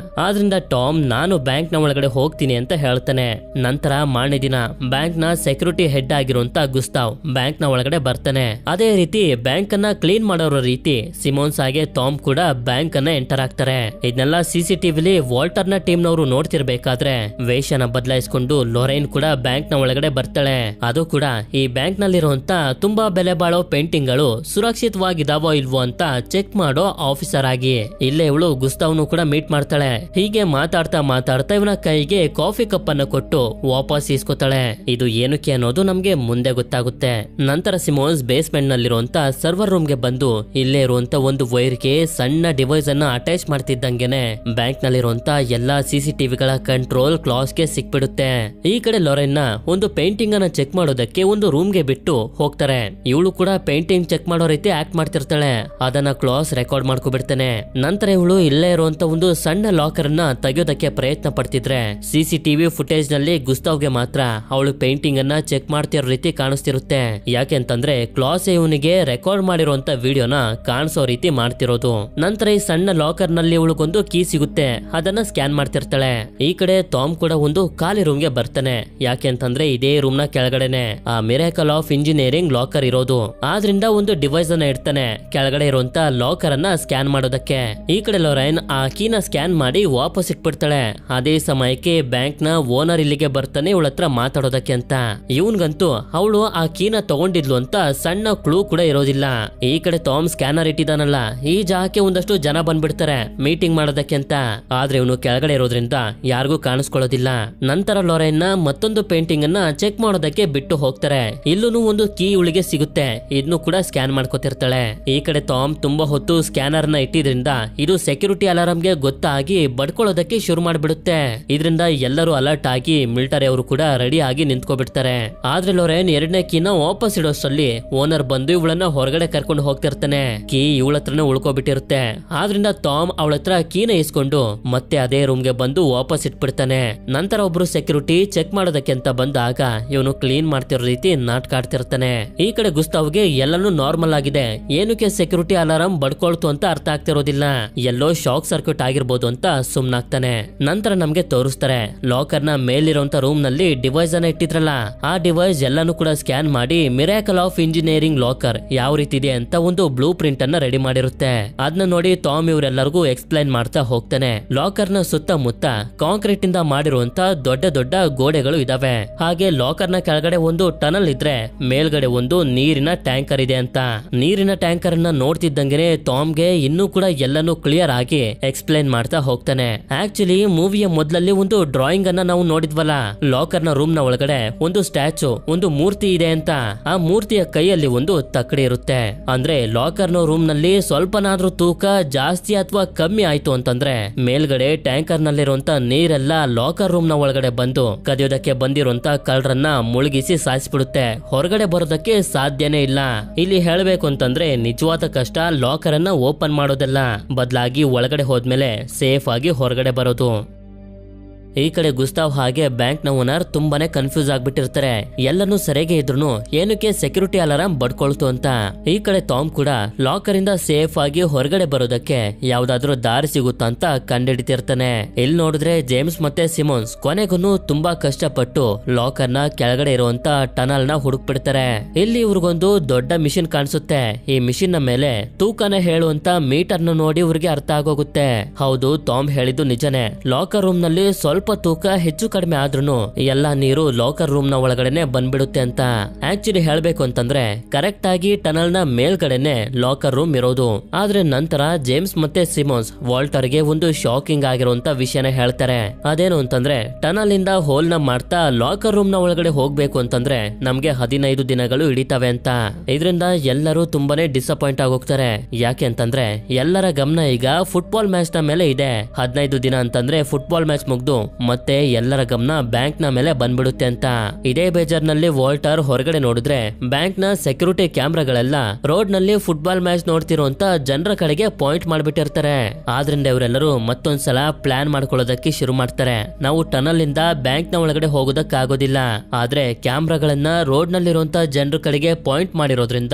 Speaker 1: ಆದ್ರಿಂದ ಟಾಮ್ ನಾನು ಬ್ಯಾಂಕ್ ನ ಒಳಗಡೆ ಹೋಗ್ತೀನಿ ಅಂತ ಹೇಳ್ತಾನೆ. ನಂತರ ಮಾರನೇ ದಿನ ಬ್ಯಾಂಕ್ ನ ಸೆಕ್ಯೂರಿಟಿ ಹೆಡ್ ಆಗಿರುವಂತ ಗುಸ್ತಾವ್ ಬ್ಯಾಂಕ್ ನ ಒಳಗಡೆ ಬರ್ತಾನೆ. ಅದೇ ರೀತಿ ಬ್ಯಾಂಕ್ ಅನ್ನ ಕ್ಲೀನ್ ಮಾಡೋರ ರೀತಿ ಸಿಮೋನ್ಸ್ ಹಾಗೆ ಟಾಮ್ ಕೂಡ ಬ್ಯಾಂಕ್ ಅನ್ನ ಎಂಟರ್ ಆಗ್ತಾರೆ. ಇದನ್ನೆಲ್ಲ ಸಿಸಿಟಿವಿಲಿ ವಾಲ್ಟರ್ ನ ಟೀಮ್ ನವರು ನೋಡ್ತಿರ್ಬೇಕಾದ್ರೆ ವೇಷನ ಬದಲಾಯಿಸಿಕೊಂಡು ಲೊರೈನ್ ಕೂಡ ಬ್ಯಾಂಕ್ ನ ಒಳಗಡೆ ಬರ್ತಾಳೆ. ಅದು ಕೂಡ ಈ ಬ್ಯಾಂಕ್ ನಲ್ಲಿರುವಂತ ತುಂಬಾ ಬೆಲೆ ಬಾಳೋ ಪೇಂಟಿಂಗ್ ಗಳು ಸುರಕ್ಷಿತವಾಗಿದಾವೋ ಇಲ್ವೋ ಅಂತ ಚೆಕ್ ಮಾಡೋ ಆಫೀಸರ್ ಆಗಿ ಇಲ್ಲೇ ಇವಳು ಗುಸ್ತಾವ್ನು ಕೂಡ ಮೀಟ್ ಮಾಡ್ತಾಳೆ. ಹೀಗೆ ಮಾತಾಡ್ತಾ ಇವನ ಕೈಗೆ ಕಾಫಿ ಕಪ್ ಅನ್ನು ಕೊಟ್ಟು ವಾಪಸ್ ಇಸ್ಕೊತಾಳೆ. ಇದು ಏನಕ್ಕೆ ಅನ್ನೋದು ನಮ್ಗೆ ಮುಂದೆ ಗೊತ್ತಾಗುತ್ತೆ. ನಂತರ ಸಿಮೋನ್ಸ್ ಬೇಸ್ಮೆಂಟ್ ನಲ್ಲಿರುವಂತ ಸರ್ವರ್ ರೂಮ್ ಗೆ ಬಂದು ಇಲ್ಲೇ ಇರುವಂತ ಒಂದು ವೈರ್ ಗೆ ಸಣ್ಣ ಡಿವೈಸ್ ಅನ್ನ ಅಟ್ಯಾಚ್ ಮಾಡ್ತಿದ್ದಂಗೆನೆ ಬ್ಯಾಂಕ್ ನಲ್ಲಿರುವಂತ ಎಲ್ಲಾ CCTVಗಳ ಕಂಟ್ರೋಲ್ ಕ್ಲಾಸ್ಗೆ ಸಿಕ್ಬಿಡುತ್ತೆ. ಈ ಕಡೆ ಲೊರೆನ್ನ ಒಂದು ಪೇಂಟಿಂಗ್ ಅನ್ನ ಚೆಕ್ ಮಾಡೋದಕ್ಕೆ ಒಂದು ರೂಮ್ಗೆ ಬಿಟ್ಟು ಹೋಗ್ತಾರೆ. ಇವಳು ಕೂಡ ಪೇಂಟಿಂಗ್ ಚೆಕ್ ಮಾಡೋ ರೀತಿ ಆಕ್ಟ್ ಮಾಡ್ತಿರ್ತಾಳೆ. ಅದನ್ನ ಕ್ಲಾಸ್ ರೆಕಾರ್ಡ್ ಮಾಡ್ಕೊಬಿಡ್ತಾನೆ. ನಂತರ ಇವಳು ಇಲ್ಲೇ ಇರುವಂತ ಒಂದು ಸಣ್ಣ ಲಾಕರ್ ಅನ್ನ ತೆಗೆಯೋದಕ್ಕೆ ಪ್ರಯತ್ನ ಪಡ್ತಿದ್ರೆ CCTV ಫುಟೇಜ್ ನಲ್ಲಿ ಗುಸ್ತಾವ್ಗೆ ಮಾತ್ರ ಅವಳು ಪೇಂಟಿಂಗ್ ಅನ್ನ ಚೆಕ್ ಮಾಡ್ತಿರೋ ರೀತಿ ಕಾಣಿಸ್ತಿರುತ್ತೆ. ಯಾಕೆಂತಂದ್ರೆ ಕ್ಲಾಸ್ ಇವನಿಗೆ ರೆಕಾರ್ಡ್ ಮಾಡಿರುವಂತ ವಿಡಿಯೋನ ಕಾಣಿಸೋ ರೀತಿ ಮಾಡ್ತಿರೋದು. ನಂತರ ಈ ಸಣ್ಣ ಲಾಕರ್ ನಲ್ಲಿ ಇವಳಿಗೊಂದು ಕೀ ಸಿಗುತ್ತೆ. ಅದನ್ನ ಸ್ಕ್ಯಾನ್ ಮಾಡ್ತಿರ್ತಾಳೆ. ಈ ಕಡೆ ಟಾಮ್ ಕೂಡ ಒಂದು ಖಾಲಿ ರೂಮ್ ಗೆ ಬರ್ತಾನೆ. ಯಾಕೆಂತಂದ್ರೆ ಇದೇ ರೂಮ್ ನ ಕೆಳಗಡೆನೆ ಆ ಮಿರಾಕಲ್ ಆಫ್ ಇಂಜಿನಿಯರಿಂಗ್ ಲಾಕರ್ ಇರೋದು. ಆದ್ರಿಂದ ಒಂದು ಡಿವೈಸ್ ಅನ್ನ ಇಡ್ತಾನೆ ಕೆಳಗಡೆ ಇರುವಂತ ಲಾಕರ್ ಅನ್ನ ಸ್ಕ್ಯಾನ್ ಮಾಡೋದಕ್ಕೆ. ಈ ಕಡೆ ಲೊರೈನ್ ಆ ಕೀನ ಸ್ಕ್ಯಾನ್ ಮಾಡಿ ವಾಪಸ್ ಇಟ್ಬಿಡ್ತಾಳೆ. ಅದೇ ಸಮಯಕ್ಕೆ ಬ್ಯಾಂಕ್ ನ ಓನರ್ ಇಲ್ಲಿಗೆ ಬರ್ತಾನೆ ಇವಳ ಹತ್ರ ಮಾತಾಡೋದಕ್ಕೆ ಅಂತ. ಇವನ್ಗಂತೂ ಅವಳು ಆ ಕೀನ ತಗೊಂಡಿದ್ಲು ಅಂತ ಸಣ್ಣ ಕ್ಲೂ ಕೂಡ ಇರೋದಿಲ್ಲ. ಈ ಕಡೆ ಟಾಮ್ ಸ್ಕ್ಯಾನರ್ ಇಟ್ಟಿದಾನಲ್ಲ, ಈ ಜಾಗಕ್ಕೆ ಒಂದಷ್ಟು ಜನ ಬಂದ್ಬಿಡ್ತಾರೆ ಮೀಟಿಂಗ್ ಮಾಡೋದಕ್ಕೆ ಅಂತ. ಆದ್ರೆ ಇವನು ಕೆಳಗಡೆ ಇರೋದ್ರಿಂದ ಯಾರಿಗೂ ಕಾಣಿಸ್ಕೊಳ್ಳೋದಿಲ್ಲ. ನಂತರ ಲೊರೈನ್ ಮತ್ತೊಂದು ಪೇಂಟಿಂಗ್ ಅನ್ನ ಚೆಕ್ ಮಾಡೋದಕ್ಕೆ ಬಿಟ್ಟು ಹೋಗ್ತಾರೆ. ಇಲ್ಲೂ ಒಂದು ಕೀ ಇವಳಿಗೆ ಸಿಗುತ್ತೆ. ಇದನ್ನು ಕೂಡ ಸ್ಕ್ಯಾನ್ ಮಾಡ್ಕೊತಿರ್ತಾಳೆ. ಈ ಕಡೆ ಟಾಮ್ ತುಂಬಾ ಹೊತ್ತು ಸ್ಕ್ಯಾನರ್ ನ ಇಟ್ಟಿದ್ರಿಂದ ಇದು ಸೆಕ್ಯೂರಿಟಿ ಅಲಾರಾಮ್ ಗೆ ಗೊತ್ತಾಗಿ ಬಡ್ಕೊಳ್ಳೋದಕ್ಕೆ ಶುರು ಮಾಡ್ಬಿಡುತ್ತೆ. ಇದರಿಂದ ಎಲ್ಲರೂ ಅಲರ್ಟ್ ಆಗಿ ಮಿಲಿಟರಿ ಅವರು ಕೂಡ ರೆಡಿ ಆಗಿ ನಿಂತ್ಕೊಬಿಡ್ತಾರೆ. ಆದ್ರೆ ಲೊರೈನ್ ಎರಡನೇ ಕೀನ ವಾಪಸ್ ಇಡೋಷ್ಟರಲ್ಲಿ ಓನರ್ ಬಂದು ಇವಳನ್ನ ಹೊರಗಡೆ ಕರ್ಕೊಂಡು ಹೋಗ್ತಿರ್ತಾನೆ. ಕೀ ಇವಳ ಹತ್ರನೇ ಉಳ್ಕೊಬಿಟ್ಟಿರುತ್ತೆ. ಆದ್ರಿಂದ ಟಾಮ್ ಅವಳ ಹತ್ರ ಕೀನ ಇಸ್ಕೊಂಡು ಮತ್ತೆ ಅದೇ ರೂಮ್ ಗೆ ಬಂದು ವಾಪಸ್ ಇಟ್ಬಿಡ್ತಾನೆ. ನಂತರ ಒಬ್ರು ಸೆಕ್ಯೂರಿಟಿ ಚೆಕ್ ಮಾಡೋದಕ್ಕೆ ಅಂತ ಬಂದಾಗ ಇವನು ಕ್ಲೀನ್ ಮಾಡ್ತಿರೋ ರೀತಿ ನಾಟಕ ಆಡ್ತಿರ್ತಾನೆ. ಈ ಕಡೆ ಗುಸ್ತಾವ್ಗೆ ಎಲ್ಲಾನು ನಾರ್ಮಲ್ ಆಗಿದೆ. ಏನಕ್ಕೆ ಸೆಕ್ಯೂರಿಟಿ ಅಲಾರಾಮ್ ಬಡ್ಕೊಳ್ತು ಅಂತ ಅರ್ಥ ಆಗ್ತಿರೋದಿಲ್ಲ. ಎಲ್ಲೋ ಶಾಕ್ ಸರ್ಕ್ಯೂಟ್ ಆಗಿರ್ಬೋದು ಅಂತ ಸುಮ್ನಾಗ್ತಾನೆ. ನಂತರ ನಮ್ಗೆ ತೋರಿಸ್ತಾರೆ ಲಾಕರ್ ನ ಮೇಲಿರುವಂತ ರೂಮ್ ನಲ್ಲಿ ಡಿವೈಸ್ ಅನ್ನ ಇಟ್ಟಿದ್ರಲ್ಲ, ಆ ಡಿವೈಸ್ ಎಲ್ಲಾನು ಕೂಡ ಸ್ಕ್ಯಾನ್ ಮಾಡಿ ಮಿರಾಕಲ್ ಆಫ್ ಇಂಜಿನಿಯರಿಂಗ್ ಲಾಕರ್ ಯಾವ ರೀತಿ ಇದೆ ಅಂತ ಒಂದು ಬ್ಲೂ ಪ್ರಿಂಟ್ ಅನ್ನ ರೆಡಿ ಮಾಡಿರುತ್ತೆ. ಅದನ್ನ ನೋಡಿ ಟಾಮ್ ಇವರೆಲ್ಲರಿಗೂ ಎಕ್ಸ್ಪ್ಲೈನ್ ಮಾಡ್ತಾ ಹೋಗ್ತಾನೆ. ಲಾಕರ್ ನ ಸುತ್ತಮುತ್ತ ಕಾಂಕ್ರೀಟ್ ಇಂದ ಮಾಡಿರುವಂತ ದೊಡ್ಡ ದೊಡ್ಡ ಗೋಡೆಗಳು ಇದಾವೆ. ಹಾಗೆ ಲಾಕರ್ ನ ಕೆಳಗಡೆ ಒಂದು ಟನಲ್ ಇದ್ರೆ ಮೇಲ್ಗಡೆ ಒಂದು ನೀರಿನ ಟ್ಯಾಂಕರ್ ಇದೆ ಅಂತ. ನೀರಿನ ಟ್ಯಾಂಕರ್ ಅನ್ನ ನೋಡ್ತಿದ್ದಂಗೆ ಟಾಮ್ಗೆ ಇನ್ನೂ ಕೂಡ ಎಲ್ಲಾನು ಕ್ಲಿಯರ್ ಆಗಿ ಎಕ್ಸ್ಪ್ಲೈನ್ ಮಾಡ್ತಾ ಹೋಗ್ತಾನೆ. ಆಕ್ಚುಲಿ ಮೂವಿಯ ಮೊದಲಲ್ಲಿ ಒಂದು ಡ್ರಾಯಿಂಗ್ ಅನ್ನ ನಾವು ನೋಡಿದ್ವಲ್ಲ, ಲಾಕರ್ ನ ರೂಮ್ ನ ಒಳಗಡೆ ಒಂದು ಸ್ಟ್ಯಾಚು, ಒಂದು ಮೂರ್ತಿ ಇದೆ ಅಂತ. ಆ ಮೂರ್ತಿಯ ಕೈಯಲ್ಲಿ ಒಂದು ತಕ್ಕಡಿ ಇರುತ್ತೆ. ಅಂದ್ರೆ ಲಾಕರ್ ನ ರೂಮ್ ನಲ್ಲಿ ಸ್ವಲ್ಪನಾದ್ರೂ ತೂಕ ಜಾಸ್ತಿ ಅಥವಾ ಕಮ್ಮಿ ಆಯ್ತು ಅಂತಂದ್ರೆ ಮೇಲ್ಗಡೆ ಟ್ಯಾಂಕರ್ ನಲ್ಲಿರುವಂತ ನೀರೆಲ್ಲ ಲಾಕರ್ ರೂಮ್ ನ ಒಳಗಡೆ ಬಂದು ಕದಿಯೋದಕ್ಕೆ ಬಂದಿರುವಂತ ಕಳ್ಳರನ್ನ ಮುಳುಗಿಸಿ ಸಾಯಿಸ್ಬಿಡುತ್ತೆ. ಹೊರಗಡೆ ಬರೋದಕ್ಕೆ ಸಾಧ್ಯನೇ ಇಲ್ಲ. ಇಲ್ಲಿ ಹೇಳಬೇಕು ಅಂತಂದ್ರೆ ನಿಜವಾದ ಕಷ್ಟ ಲಾಕರ್ ಅನ್ನ ಓಪನ್ ಮಾಡೋದಲ್ಲ, ಬದಲಾಗಿ ಒಳಗಡೆ ಹೋದ್ಮೇಲೆ ಸೇಫ್ ಆಗಿ ಹೊರಗಡೆ ಬರೋದು. ಈ ಕಡೆ ಗುಸ್ತಾವ್ ಹಾಗೆ ಬ್ಯಾಂಕ್ ನ ಓನರ್ ತುಂಬಾನೇ ಕನ್ಫ್ಯೂಸ್ ಆಗ್ಬಿಟ್ಟಿರ್ತಾರೆ. ಎಲ್ಲನೂ ಸರಿಯಾಗಿ ಇದ್ರು ಏನಕ್ಕೆ ಸೆಕ್ಯೂರಿಟಿ ಅಲಾರಾಮ್ ಬಡ್ಕೊಳ್ತು ಅಂತ. ಈ ಕಡೆ ಟಾಮ್ ಕೂಡ ಲಾಕರ್ ಇಂದ ಸೇಫ್ ಆಗಿ ಹೊರಗಡೆ ಬರೋದಕ್ಕೆ ಯಾವ್ದಾದ್ರು ದಾರಿ ಸಿಗುತ್ತಾ ಅಂತ ಕಂಡಿಡಿತಿರ್ತಾನೆ. ಇಲ್ಲಿ ನೋಡಿದ್ರೆ ಜೇಮ್ಸ್ ಮತ್ತೆ ಸಿಮೋನ್ಸ್ ಕೊನೆಗೂ ತುಂಬಾ ಕಷ್ಟಪಟ್ಟು ಲಾಕರ್ ನ ಕೆಳಗಡೆ ಇರುವಂತ ಟನಲ್ ನ ಹುಡುಕ್ಬಿಡ್ತಾರೆ. ಇಲ್ಲಿ ಇವ್ರಿಗೊಂದು ದೊಡ್ಡ ಮಿಷಿನ್ ಕಾಣಿಸುತ್ತೆ. ಈ ಮಿಷಿನ್ ನ ಮೇಲೆ ತೂಕನ ಹೇಳುವಂತ ಮೀಟರ್ ನ ನೋಡಿ ಇವ್ರಿಗೆ ಅರ್ಥ ಆಗೋಗುತ್ತೆ. ಹೌದು, ಟಾಮ್ ಹೇಳಿದ್ದು ನಿಜನೇ. ಲಾಕರ್ ರೂಮ್ ನಲ್ಲಿ ಸ್ವಲ್ಪ ತೂಕ ಹೆಚ್ಚು ಕಡಿಮೆ ಆದ್ರೂ ಎಲ್ಲಾ ನೀರು ಲಾಕರ್ ರೂಮ್ ನ ಒಳಗಡೆನೆ ಬಂದ್ಬಿಡುತ್ತೆ ಅಂತ. ಆಕ್ಚುಲಿ ಹೇಳ್ಬೇಕು ಅಂತಂದ್ರೆ ಕರೆಕ್ಟ್ ಆಗಿ ಟನಲ್ ನ ಮೇಲ್ಗಡೆನೆ ಲಾಕರ್ ರೂಮ್ ಇರೋದು. ಆದ್ರೆ ನಂತರ ಜೇಮ್ಸ್ ಮತ್ತೆ ಸಿಮೋನ್ಸ್ ವಾಲ್ಟರ್ ಗೆ ಒಂದು ಶಾಕಿಂಗ್ ಆಗಿರುವಂತ ವಿಷಯನ ಹೇಳ್ತಾರೆ. ಅದೇನು ಅಂತಂದ್ರೆ ಟನಲ್ ಇಂದ ಹೋಲ್ ನ ಮಾಡ್ತಾ ಲಾಕರ್ ರೂಮ್ ನ ಒಳಗಡೆ ಹೋಗ್ಬೇಕು ಅಂತಂದ್ರೆ ನಮ್ಗೆ 15 ದಿನಗಳು ಹಿಡಿತವೆ ಅಂತ. ಇದರಿಂದ ಎಲ್ಲರೂ ತುಂಬಾನೇ ಡಿಸಪಾಯಿಂಟ್ ಆಗೋಗ್ತಾರೆ. ಯಾಕೆ ಅಂತಂದ್ರೆ ಎಲ್ಲರ ಗಮನ ಈಗ ಫುಟ್ಬಾಲ್ ಮ್ಯಾಚ್ ನ ಮೇಲೆ ಇದೆ. 15 ದಿನ ಅಂತಂದ್ರೆ ಫುಟ್ಬಾಲ್ ಮ್ಯಾಚ್ ಮುಗ್ದು ಮತ್ತೆ ಎಲ್ಲರ ಗಮನ ಬ್ಯಾಂಕ್ ನ ಮೇಲೆ ಬಂದ್ಬಿಡುತ್ತೆ ಅಂತ. ಇದೇ ಬೇಜಾರ್ನಲ್ಲಿ ವಾಲ್ಟರ್ ಹೊರಗಡೆ ನೋಡಿದ್ರೆ ಬ್ಯಾಂಕ್ ನ ಸೆಕ್ಯೂರಿಟಿ ಕ್ಯಾಮ್ರಾಗಳೆಲ್ಲ ರೋಡ್ ನಲ್ಲಿ ಫುಟ್ಬಾಲ್ ಮ್ಯಾಚ್ ನೋಡ್ತಿರುವಂತ ಜನರ ಕಡೆಗೆ ಪಾಯಿಂಟ್ ಮಾಡ್ಬಿಟ್ಟಿರ್ತಾರೆ. ಆದ್ರಿಂದ ಇವರೆಲ್ಲರೂ ಮತ್ತೊಂದ್ಸಲ ಪ್ಲಾನ್ ಮಾಡ್ಕೊಳ್ಳೋದಕ್ಕೆ ಶುರು ಮಾಡ್ತಾರೆ. ನಾವು ಟನಲ್ ಇಂದ ಬ್ಯಾಂಕ್ ನ ಒಳಗಡೆ ಹೋಗೋದಕ್ಕಾಗೋದಿಲ್ಲ, ಆದ್ರೆ ಕ್ಯಾಮ್ರಾಗಳನ್ನ ರೋಡ್ ನಲ್ಲಿರುವಂತ ಜನರ ಕಡೆಗೆ ಪಾಯಿಂಟ್ ಮಾಡಿರೋದ್ರಿಂದ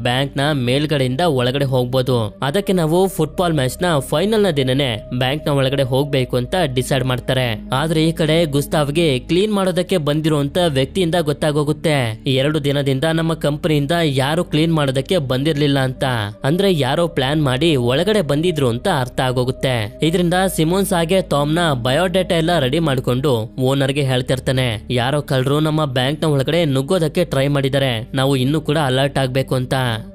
Speaker 1: ಬ್ಯಾಂಕ್ ನ ಮೇಲ್ಗಡೆಯಿಂದ ಒಳಗಡೆ ಹೋಗ್ಬೋದು. ಅದಕ್ಕೆ ನಾವು ಫುಟ್ಬಾಲ್ ಮ್ಯಾಚ್ ನ ಫೈನಲ್ ನ ದಿನನೇ ಬ್ಯಾಂಕ್ ನ ಒಳಗಡೆ ಹೋಗ್ಬೇಕು ಅಂತ ಡಿಸೈಡ್ ಮಾಡ್ತಾರೆ. ಆದ್ರೆ ಈ ಕಡೆ ಗುಸ್ತಾವ್ಗೆ ಕ್ಲೀನ್ ಮಾಡೋದಕ್ಕೆ ಬಂದಿರುವಂತ ವ್ಯಕ್ತಿಯಿಂದ ಗೊತ್ತಾಗೋಗುತ್ತೆ 2 ದಿನದಿಂದ ನಮ್ಮ ಕಂಪನಿಯಿಂದ ಯಾರು ಕ್ಲೀನ್ ಮಾಡೋದಕ್ಕೆ ಬಂದಿರ್ಲಿಲ್ಲ ಅಂತ. ಅಂದ್ರೆ ಯಾರೋ ಪ್ಲಾನ್ ಮಾಡಿ ಒಳಗಡೆ ಬಂದಿದ್ರು ಅಂತ ಅರ್ಥ ಆಗೋಗುತ್ತೆ. ಇದರಿಂದ ಸಿಮೋನ್ಸ್ ಹಾಗೆ ಟಾಮ್ ನ ಬಯೋಡೇಟಾ ಎಲ್ಲ ರೆಡಿ ಮಾಡ್ಕೊಂಡು ಓನರ್ ಗೆ ಹೇಳ್ತಿರ್ತಾನೆ, ಯಾರೋ ಕಳ್ಳರು ನಮ್ಮ ಬ್ಯಾಂಕ್ ನ ಒಳಗಡೆ ನುಗ್ಗೋದಕ್ಕೆ ಟ್ರೈ ಮಾಡಿದ್ದಾರೆ, ನಾವು ಇನ್ನೂ ಕೂಡ ಅಲರ್ಟ್ ಆಗ್ಬೇಕು ಅಂತ.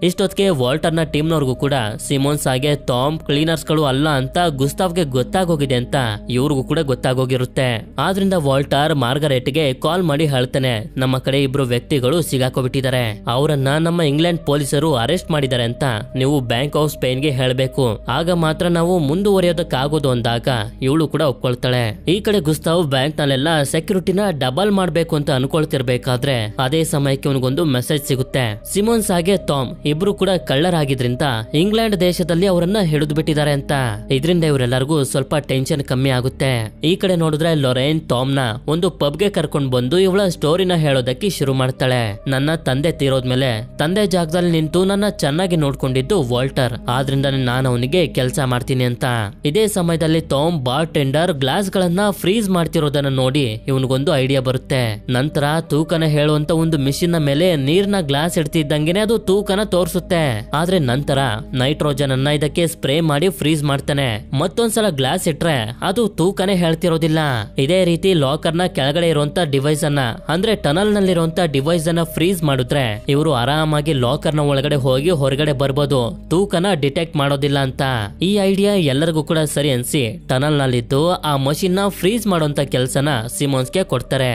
Speaker 1: ಇಷ್ಟೊತ್ತಿಗೆ ವಾಲ್ಟರ್ ನ ಟೀಮ್ ನವರಿಗೂ ಕೂಡ ಸಿಮೋನ್ಸ್ ಹಾಗೆ ಟಾಮ್ ಕ್ಲೀನರ್ಸ್ ಗಳು ಅಲ್ಲ ಅಂತ ಗುಸ್ತಾವ್ಗೆ ಗೊತ್ತಾಗೋಗಿದೆ ಅಂತ ಇವ್ರಿಗೂ ಕೂಡ ಗೊತ್ತಾಗೋಗಿರುತ್ತೆ. ಆಗೋಗಿರುತ್ತೆ. ಆದ್ರಿಂದ ವಾಲ್ಟರ್ ಮಾರ್ಗರೆಟ್ಗೆ ಕಾಲ್ ಮಾಡಿ ಹೇಳ್ತಾನೆ, ನಮ್ಮ ಕಡೆ ಇಬ್ರು ವ್ಯಕ್ತಿಗಳು ಸಿಗಾಕೋಬಿಟ್ಟಿದ್ದಾರೆ, ಅವರನ್ನ ನಮ್ಮ ಇಂಗ್ಲೆಂಡ್ ಪೊಲೀಸರು ಅರೆಸ್ಟ್ ಮಾಡಿದ್ದಾರೆ ಅಂತ ನೀವು ಬ್ಯಾಂಕ್ ಆಫ್ ಸ್ಪೇನ್ಗೆ ಹೇಳ್ಬೇಕು, ಆಗ ಮಾತ್ರ ನಾವು ಮುಂದುವರಿಯೋದಕ್ಕಾಗೋದು ಅಂದಾಗ ಇವಳು ಕೂಡ ಒಪ್ಕೊಳ್ತಾಳೆ. ಈ ಕಡೆ ಗುಸ್ತಾವ್ ಬ್ಯಾಂಕ್ ನಲ್ಲೆಲ್ಲ ಸೆಕ್ಯೂರಿಟಿನ ಡಬಲ್ ಮಾಡ್ಬೇಕು ಅಂತ ಅನ್ಕೊಳ್ತಿರ್ಬೇಕಾದ್ರೆ ಅದೇ ಸಮಯಕ್ಕೆ ಅವನಿಗೊಂದು ಮೆಸೇಜ್ ಸಿಗುತ್ತೆ. ಸಿಮೋನ್ಸ್ ಹಾಗೆ ಟಾಮ್ ಇಬ್ರು ಕೂಡ ಕಳ್ಳರಾಗಿದ್ರಿಂದ ಇಂಗ್ಲೆಂಡ್ ದೇಶದಲ್ಲಿ ಅವರನ್ನ ಹಿಡಿದು ಬಿಟ್ಟಿದ್ದಾರೆ ಅಂತ. ಇದರಿಂದ ಇವರೆಲ್ಲರಿಗೂ ಸ್ವಲ್ಪ ಟೆನ್ಷನ್ ಕಮ್ಮಿ ಆಗುತ್ತೆ. ಈ ಕಡೆ ನೋಡಿದ್ರೆ ಲೊರೇನ್ ಟಾಮ್ ನ ಒಂದು ಪಬ್ಗೆ ಕರ್ಕೊಂಡ್ ಬಂದು ಇವಳ ಸ್ಟೋರಿನ ಹೇಳೋದಕ್ಕೆ ಶುರು ಮಾಡ್ತಾಳೆ. ನನ್ನ ತಂದೆ ತೀರೋದ್ಮೇಲೆ ತಂದೆ ಜಾಗದಲ್ಲಿ ನಿಂತು ನನ್ನ ಚೆನ್ನಾಗಿ ನೋಡ್ಕೊಂಡಿದ್ದು ವಾಲ್ಟರ್, ಆದ್ರಿಂದ ನಾನು ಅವನಿಗೆ ಕೆಲಸ ಮಾಡ್ತೀನಿ ಅಂತ. ಇದೇ ಸಮಯದಲ್ಲಿ ಟಾಮ್ ಬಾರ್ ಟೆಂಡರ್ ಗ್ಲಾಸ್ ಗಳನ್ನ ಫ್ರೀಸ್ ಮಾಡ್ತಿರೋದನ್ನ ನೋಡಿ ಇವನಿಗೊಂದು ಐಡಿಯಾ ಬರುತ್ತೆ. ನಂತರ ತೂಕನ ಹೇಳುವಂತ ಒಂದು ಮಿಷಿನ್ ನ ಮೇಲೆ ನೀರ್ನ ಗ್ಲಾಸ್ ಇಡ್ತಿದ್ದಂಗೆನೆ ಅದು ತೂಕನ ತೋರಿಸುತ್ತೆ. ಆದ್ರೆ ನಂತರ ನೈಟ್ರೋಜನ್ ಅನ್ನ ಇದಕ್ಕೆ ಸ್ಪ್ರೇ ಮಾಡಿ ಫ್ರೀಸ್ ಮಾಡ್ತಾನೆ. ಮತ್ತೊಂದ್ಸಲ ಗ್ಲಾಸ್ ಇಟ್ರೆ ಅದು ತೂಕನೇ ಹೇಳ್ತಿರೋದಿಲ್ಲ. ಇದೇ ರೀತಿ ಲಾಕರ್ ನ ಕೆಳಗಡೆ ಇರುವಂತ ಡಿವೈಸ್ ಅನ್ನ ಅಂದ್ರೆ ಟನಲ್ ನಲ್ಲಿರುವಂತ ಡಿವೈಸ್ ಅನ್ನ ಫ್ರೀಸ್ ಮಾಡಿದ್ರೆ ಇವರು ಆರಾಮಾಗಿ ಲಾಕರ್ ನ ಒಳಗಡೆ ಹೋಗಿ ಹೊರಗಡೆ ಬರ್ಬೋದು, ತೂಕನ ಡಿಟೆಕ್ಟ್ ಮಾಡೋದಿಲ್ಲ ಅಂತ. ಈ ಐಡಿಯಾ ಎಲ್ಲರಿಗೂ ಕೂಡ ಸರಿ ಅನ್ಸಿ ಟನಲ್ ನಲ್ಲಿದ್ದು ಆ ಮಷಿನ್ ನ ಫ್ರೀಸ್ ಮಾಡುವಂತ ಕೆಲಸನ ಸಿಮೋನ್ಸ್ಗೆ ಕೊಡ್ತಾರೆ.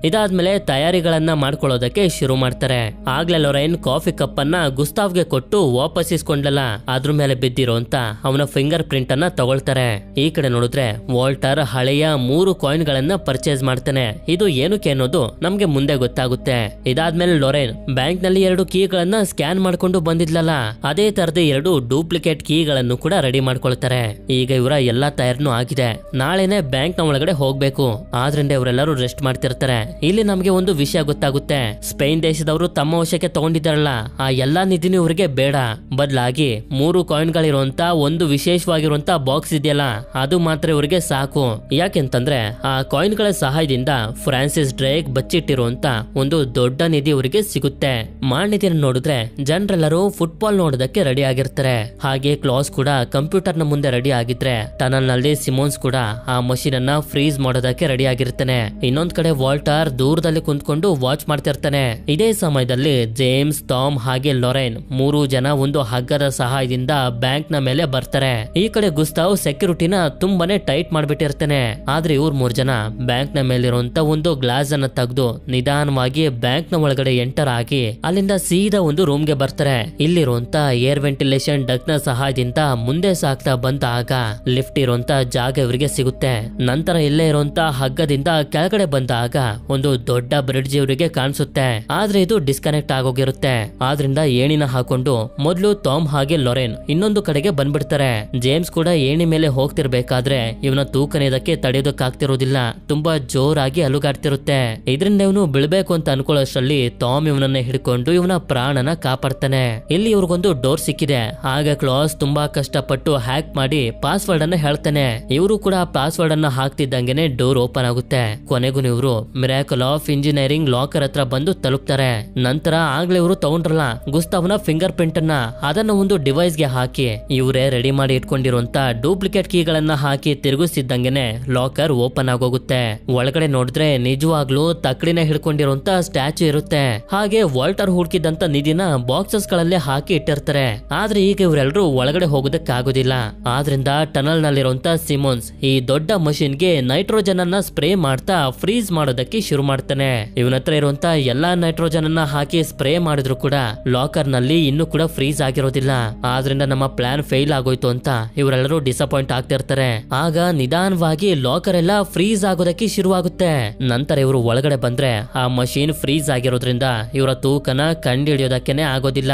Speaker 1: ಇದಾದ್ಮೇಲೆ ತಯಾರಿಗಳನ್ನ ಮಾಡ್ಕೊಳ್ಳೋದಕ್ಕೆ ಶುರು ಮಾಡ್ತಾರೆ. ಆಗ್ಲೇ ಲೊರೈನ್ ಕಾಫಿ ಕಪ್ ಅನ್ನ ಗುಸ್ತಾವ್ಗೆ ಕೊಟ್ಟು ವಾಪಸ್ ಇಸ್ಕೊಂಡಲ್ಲ, ಅದ್ರ ಮೇಲೆ ಬಿದ್ದಿರೋಂತ ಅವನ ಫಿಂಗರ್ ಪ್ರಿಂಟ್ ಅನ್ನ ತಗೊಳ್ತಾರೆ. ಈ ಕಡೆ ನೋಡಿದ್ರೆ ವಾಲ್ಟರ್ ಹಳೆಯ 3 ಕಾಯಿನ್ ಗಳನ್ನ ಪರ್ಚೇಸ್ ಮಾಡ್ತಾನೆ. ಇದು ಏನಕ್ಕೆ ಅನ್ನೋದು ನಮ್ಗೆ ಮುಂದೆ ಗೊತ್ತಾಗುತ್ತೆ. ಇದಾದ್ಮೇಲೆ ಲೊರೈನ್ ಬ್ಯಾಂಕ್ ನಲ್ಲಿ 2 ಕೀಗಳನ್ನ ಸ್ಕ್ಯಾನ್ ಮಾಡ್ಕೊಂಡು ಬಂದಿದ್ಲಲ್ಲ, ಅದೇ ತರದ 2 ಡೂಪ್ಲಿಕೇಟ್ ಕೀಗಳನ್ನು ಕೂಡ ರೆಡಿ ಮಾಡ್ಕೊಳ್ತಾರೆ. ಈಗ ಇವರ ಎಲ್ಲಾ ತಯಾರಿನೂ ಆಗಿದೆ, ನಾಳೆನೆ ಬ್ಯಾಂಕ್ ನ ಒಳಗಡೆ ಹೋಗ್ಬೇಕು. ಆದ್ರಿಂದ ಇವರೆಲ್ಲರೂ ರೆಸ್ಟ್ ಮಾಡ್ತಿರ್ತಾರೆ. ಇಲ್ಲಿ ನಮಗೆ ಒಂದು ವಿಷಯ ಗೊತ್ತಾಗುತ್ತೆ, ಸ್ಪೇನ್ ದೇಶದವರು ತಮ್ಮ ವಶಕ್ಕೆ ತಗೊಂಡಿದ್ದಾರಲ್ಲ ಆ ಎಲ್ಲಾ ನಿಧಿನೂ ಇವರಿಗೆ ಬೇಡ, ಬದಲಾಗಿ 3 ಕಾಯಿನ್ ಗಳಿರುವಂತ ಒಂದು ವಿಶೇಷವಾಗಿರುವಂತ ಬಾಕ್ಸ್ ಇದೆಯಲ್ಲ ಅದು ಮಾತ್ರ ಇವರಿಗೆ ಸಾಕು. ಯಾಕೆಂತಂದ್ರೆ ಆ ಕಾಯಿನ್ ಗಳ ಸಹಾಯದಿಂದ ಫ್ರಾನ್ಸಿಸ್ ಡ್ರೇಕ್ ಬಚ್ಚಿಟ್ಟಿರುವಂತ ಒಂದು ದೊಡ್ಡ ನಿಧಿ ಇವರಿಗೆ ಸಿಗುತ್ತೆ. ಮಾನ್ಯತೆಯನ್ನು ನೋಡಿದ್ರೆ ಜನರೆಲ್ಲರೂ ಫುಟ್ಬಾಲ್ ನೋಡೋದಕ್ಕೆ ರೆಡಿ ಆಗಿರ್ತಾರೆ. ಹಾಗೆ ಕ್ಲಾಸ್ ಕೂಡ ಕಂಪ್ಯೂಟರ್ ನ ಮುಂದೆ ರೆಡಿ ಆಗಿದ್ರೆ ಟನಲ್ ನಲ್ಲಿ ಸಿಮೋನ್ಸ್ ಕೂಡ ಆ ಮಷೀನ್ ಅನ್ನ ಫ್ರೀಸ್ ಮಾಡೋದಕ್ಕೆ ರೆಡಿ ಆಗಿರ್ತಾನೆ. ಇನ್ನೊಂದ್ ಕಡೆ ವಾಲ್ಟರ್ ದೂರದಲ್ಲಿ ಕುಂತ್ಕೊಂಡು ವಾಚ್ ಮಾಡ್ತಿರ್ತಾನೆ. ಇದೇ ಸಮಯದಲ್ಲಿ ಜೇಮ್ಸ್, ಟಾಮ್ ಹಾಗೆ ಲೊರೈನ್ 3 ಜನ ಒಂದು ಹಗ್ಗದ ಸಹಾಯದಿಂದ ಬ್ಯಾಂಕ್ ನ ಮೇಲೆ ಬರ್ತಾರೆ. ಈ ಕಡೆ ಗುಸ್ತಾವ್ ಸೆಕ್ಯೂರಿಟಿನ ತುಂಬಾನೇ ಟೈಟ್ ಮಾಡ್ಬಿಟ್ಟಿರ್ತಾನೆ. ಆದ್ರೆ ಇವ್ರ 3 ಜನ ಬ್ಯಾಂಕ್ ನ ಮೇಲಿರುವಂತ ಒಂದು ಗ್ಲಾಸ್ ಅನ್ನ ತೆಗೆದು ನಿಧಾನವಾಗಿ ಬ್ಯಾಂಕ್ ನ ಒಳಗಡೆ ಎಂಟರ್ ಆಗಿ ಅಲ್ಲಿಂದ ಸೀದಾ ಒಂದು ರೂಮ್ ಗೆ ಬರ್ತಾರೆ. ಇಲ್ಲಿರುವಂತ ಏರ್ ವೆಂಟಿಲೇಷನ್ ಡಕ್ ನ ಸಹಾಯದಿಂದ ಮುಂದೆ ಸಾಕ್ತಾ ಬಂದಾಗ ಲಿಫ್ಟ್ ಇರುವಂತ ಜಾಗ ಇವರಿಗೆ ಸಿಗುತ್ತೆ. ನಂತರ ಇಲ್ಲೇ ಇರುವಂತ ಹಗ್ಗದಿಂದ ಕೆಳಗಡೆ ಬಂದಾಗ ಒಂದು ದೊಡ್ಡ ಬ್ರಿಡ್ಜ್ ಇವರಿಗೆ ಕಾಣಿಸುತ್ತೆ. ಆದ್ರೆ ಇದು ಡಿಸ್ಕನೆಕ್ಟ್ ಆಗೋಗಿರುತ್ತೆ. ಆದ್ರಿಂದ ಏಣಿನ ಹಾಕೊಂಡು ಮೊದಲು ಟಾಮ್ ಹಾಗೆ ಲೊರೇನ್ ಇನ್ನೊಂದು ಕಡೆಗೆ ಬಂದ್ಬಿಡ್ತಾರೆ. ಜೇಮ್ಸ್ ಕೂಡ ಏಣಿ ಮೇಲೆ ಹೋಗ್ತಿರ್ಬೇಕಾದ್ರೆ ಇವನ ತೂಕನೇದಕ್ಕೆ ತಡೆಯೋದಕ್ಕಾಗ್ತಿರೋದಿಲ್ಲ, ತುಂಬಾ ಜೋರಾಗಿ ಅಲುಗಾಡ್ತಿರುತ್ತೆ. ಇದರಿಂದ ಇವನು ಬೀಳ್ಬೇಕು ಅಂತ ಅನ್ಕೊಳ್ಳೋಷ್ಟರಲ್ಲಿ ಟಾಮ್ ಇವನನ್ನ ಹಿಡ್ಕೊಂಡು ಇವನ ಪ್ರಾಣನ ಕಾಪಾಡ್ತಾನೆ. ಇಲ್ಲಿ ಇವ್ರಿಗೊಂದು ಡೋರ್ ಸಿಕ್ಕಿದೆ. ಆಗ ಕ್ಲಾಸ್ ತುಂಬಾ ಕಷ್ಟಪಟ್ಟು ಹ್ಯಾಕ್ ಮಾಡಿ ಪಾಸ್ವರ್ಡ್ ಅನ್ನ ಹೇಳ್ತಾನೆ. ಇವರು ಕೂಡ ಪಾಸ್ವರ್ಡ್ ಅನ್ನ ಹಾಕ್ತಿದ್ದಂಗೆನೆ ಡೋರ್ ಓಪನ್ ಆಗುತ್ತೆ. ಕೊನೆಗೂ ಇವರು ಮಿರಾಕಲ್ ಆಫ್ ಇಂಜಿನಿಯರಿಂಗ್ ಲಾಕರ್ ಹತ್ರ ಬಂದು ತಲುಪ್ತಾರೆ. ನಂತರ ಆಗ್ಲೇ ಇವರು ತಗೊಂಡ್ರಲ್ಲ ಗುಸ್ತಾವ್ನ ಫಿಂಗರ್ ಪ್ರಿಂಟ್ ಅನ್ನ ಅದನ್ನ ಒಂದು ಡಿವೈಸ್ ಗೆ ಹಾಕಿ ಇವರೇ ರೆಡಿ ಮಾಡಿ ಇಟ್ಕೊಂಡಿರುವಂತ ಡೂಪ್ಲಿಕೇಟ್ ಕೀಗಳನ್ನ ಹಾಕಿ ತಿರುಗಿಸಿದ್ದಂಗೆನೆ ಲಾಕರ್ ಓಪನ್ ಆಗೋಗುತ್ತೆ. ಒಳಗಡೆ ನೋಡಿದ್ರೆ ನಿಜವಾಗ್ಲೂ ತಕ್ಕಡಿನ ಹಿಡ್ಕೊಂಡಿರುವಂತ ಸ್ಟ್ಯಾಚು ಇರುತ್ತೆ. ಹಾಗೆ ವಾಲ್ಟರ್ ಹುಡುಕಿದಂತ ನಿಧಿನ ಬಾಕ್ಸಸ್ ಗಳಲ್ಲಿ ಹಾಕಿ ಇಟ್ಟಿರ್ತಾರೆ. ಆದ್ರೆ ಈಗ ಇವರೆಲ್ಲರೂ ಒಳಗಡೆ ಹೋಗೋದಕ್ಕಾಗೋದಿಲ್ಲ. ಆದ್ರಿಂದ ಟನಲ್ ನಲ್ಲಿರುವಂತ ಸಿಮೋನ್ಸ್ ಈ ದೊಡ್ಡ ಮಷಿನ್ ಗೆ ನೈಟ್ರೋಜನ್ ಅನ್ನ ಸ್ಪ್ರೇ ಮಾಡ್ತಾ ಫ್ರೀಸ್ ಮಾಡೋದಕ್ಕೆ ಶುರು ಮಾಡ್ತಾನೆ. ಇವನ ಹತ್ರ ಇರುವಂತ ಎಲ್ಲಾ ನೈಟ್ರೋಜನ್ ಅನ್ನ ಹಾಕಿ ಸ್ಪ್ರೇ ಮಾಡಿದ್ರು ಕೂಡ ಲಾಕರ್ ನಲ್ಲಿ ಇನ್ನೂ ಕೂಡ ಫ್ರೀಸ್ ಆಗಿರೋದಿಲ್ಲ. ಆದ್ರಿಂದ ನಮ್ಮ ಪ್ಲಾನ್ ಫೇಲ್ ಆಗೋಯ್ತು ಅಂತ ಇವರೆಲ್ಲರೂ ಡಿಸಪಾಯಿಂಟ್ ಆಗ್ತಿರ್ತಾರೆ. ಆಗ ನಿಧಾನವಾಗಿ ಲಾಕರ್ ಎಲ್ಲ ಫ್ರೀಸ್ ಆಗೋದಕ್ಕೆ ಶುರುವಾಗುತ್ತೆ. ನಂತರ ಇವರು ಒಳಗಡೆ ಬಂದ್ರೆ ಆ ಮಷೀನ್ ಫ್ರೀಸ್ ಆಗಿರೋದ್ರಿಂದ ಇವರ ತೂಕನ ಕಂಡುಹಿಡಿಯೋದಕ್ಕೇನೆ ಆಗೋದಿಲ್ಲ.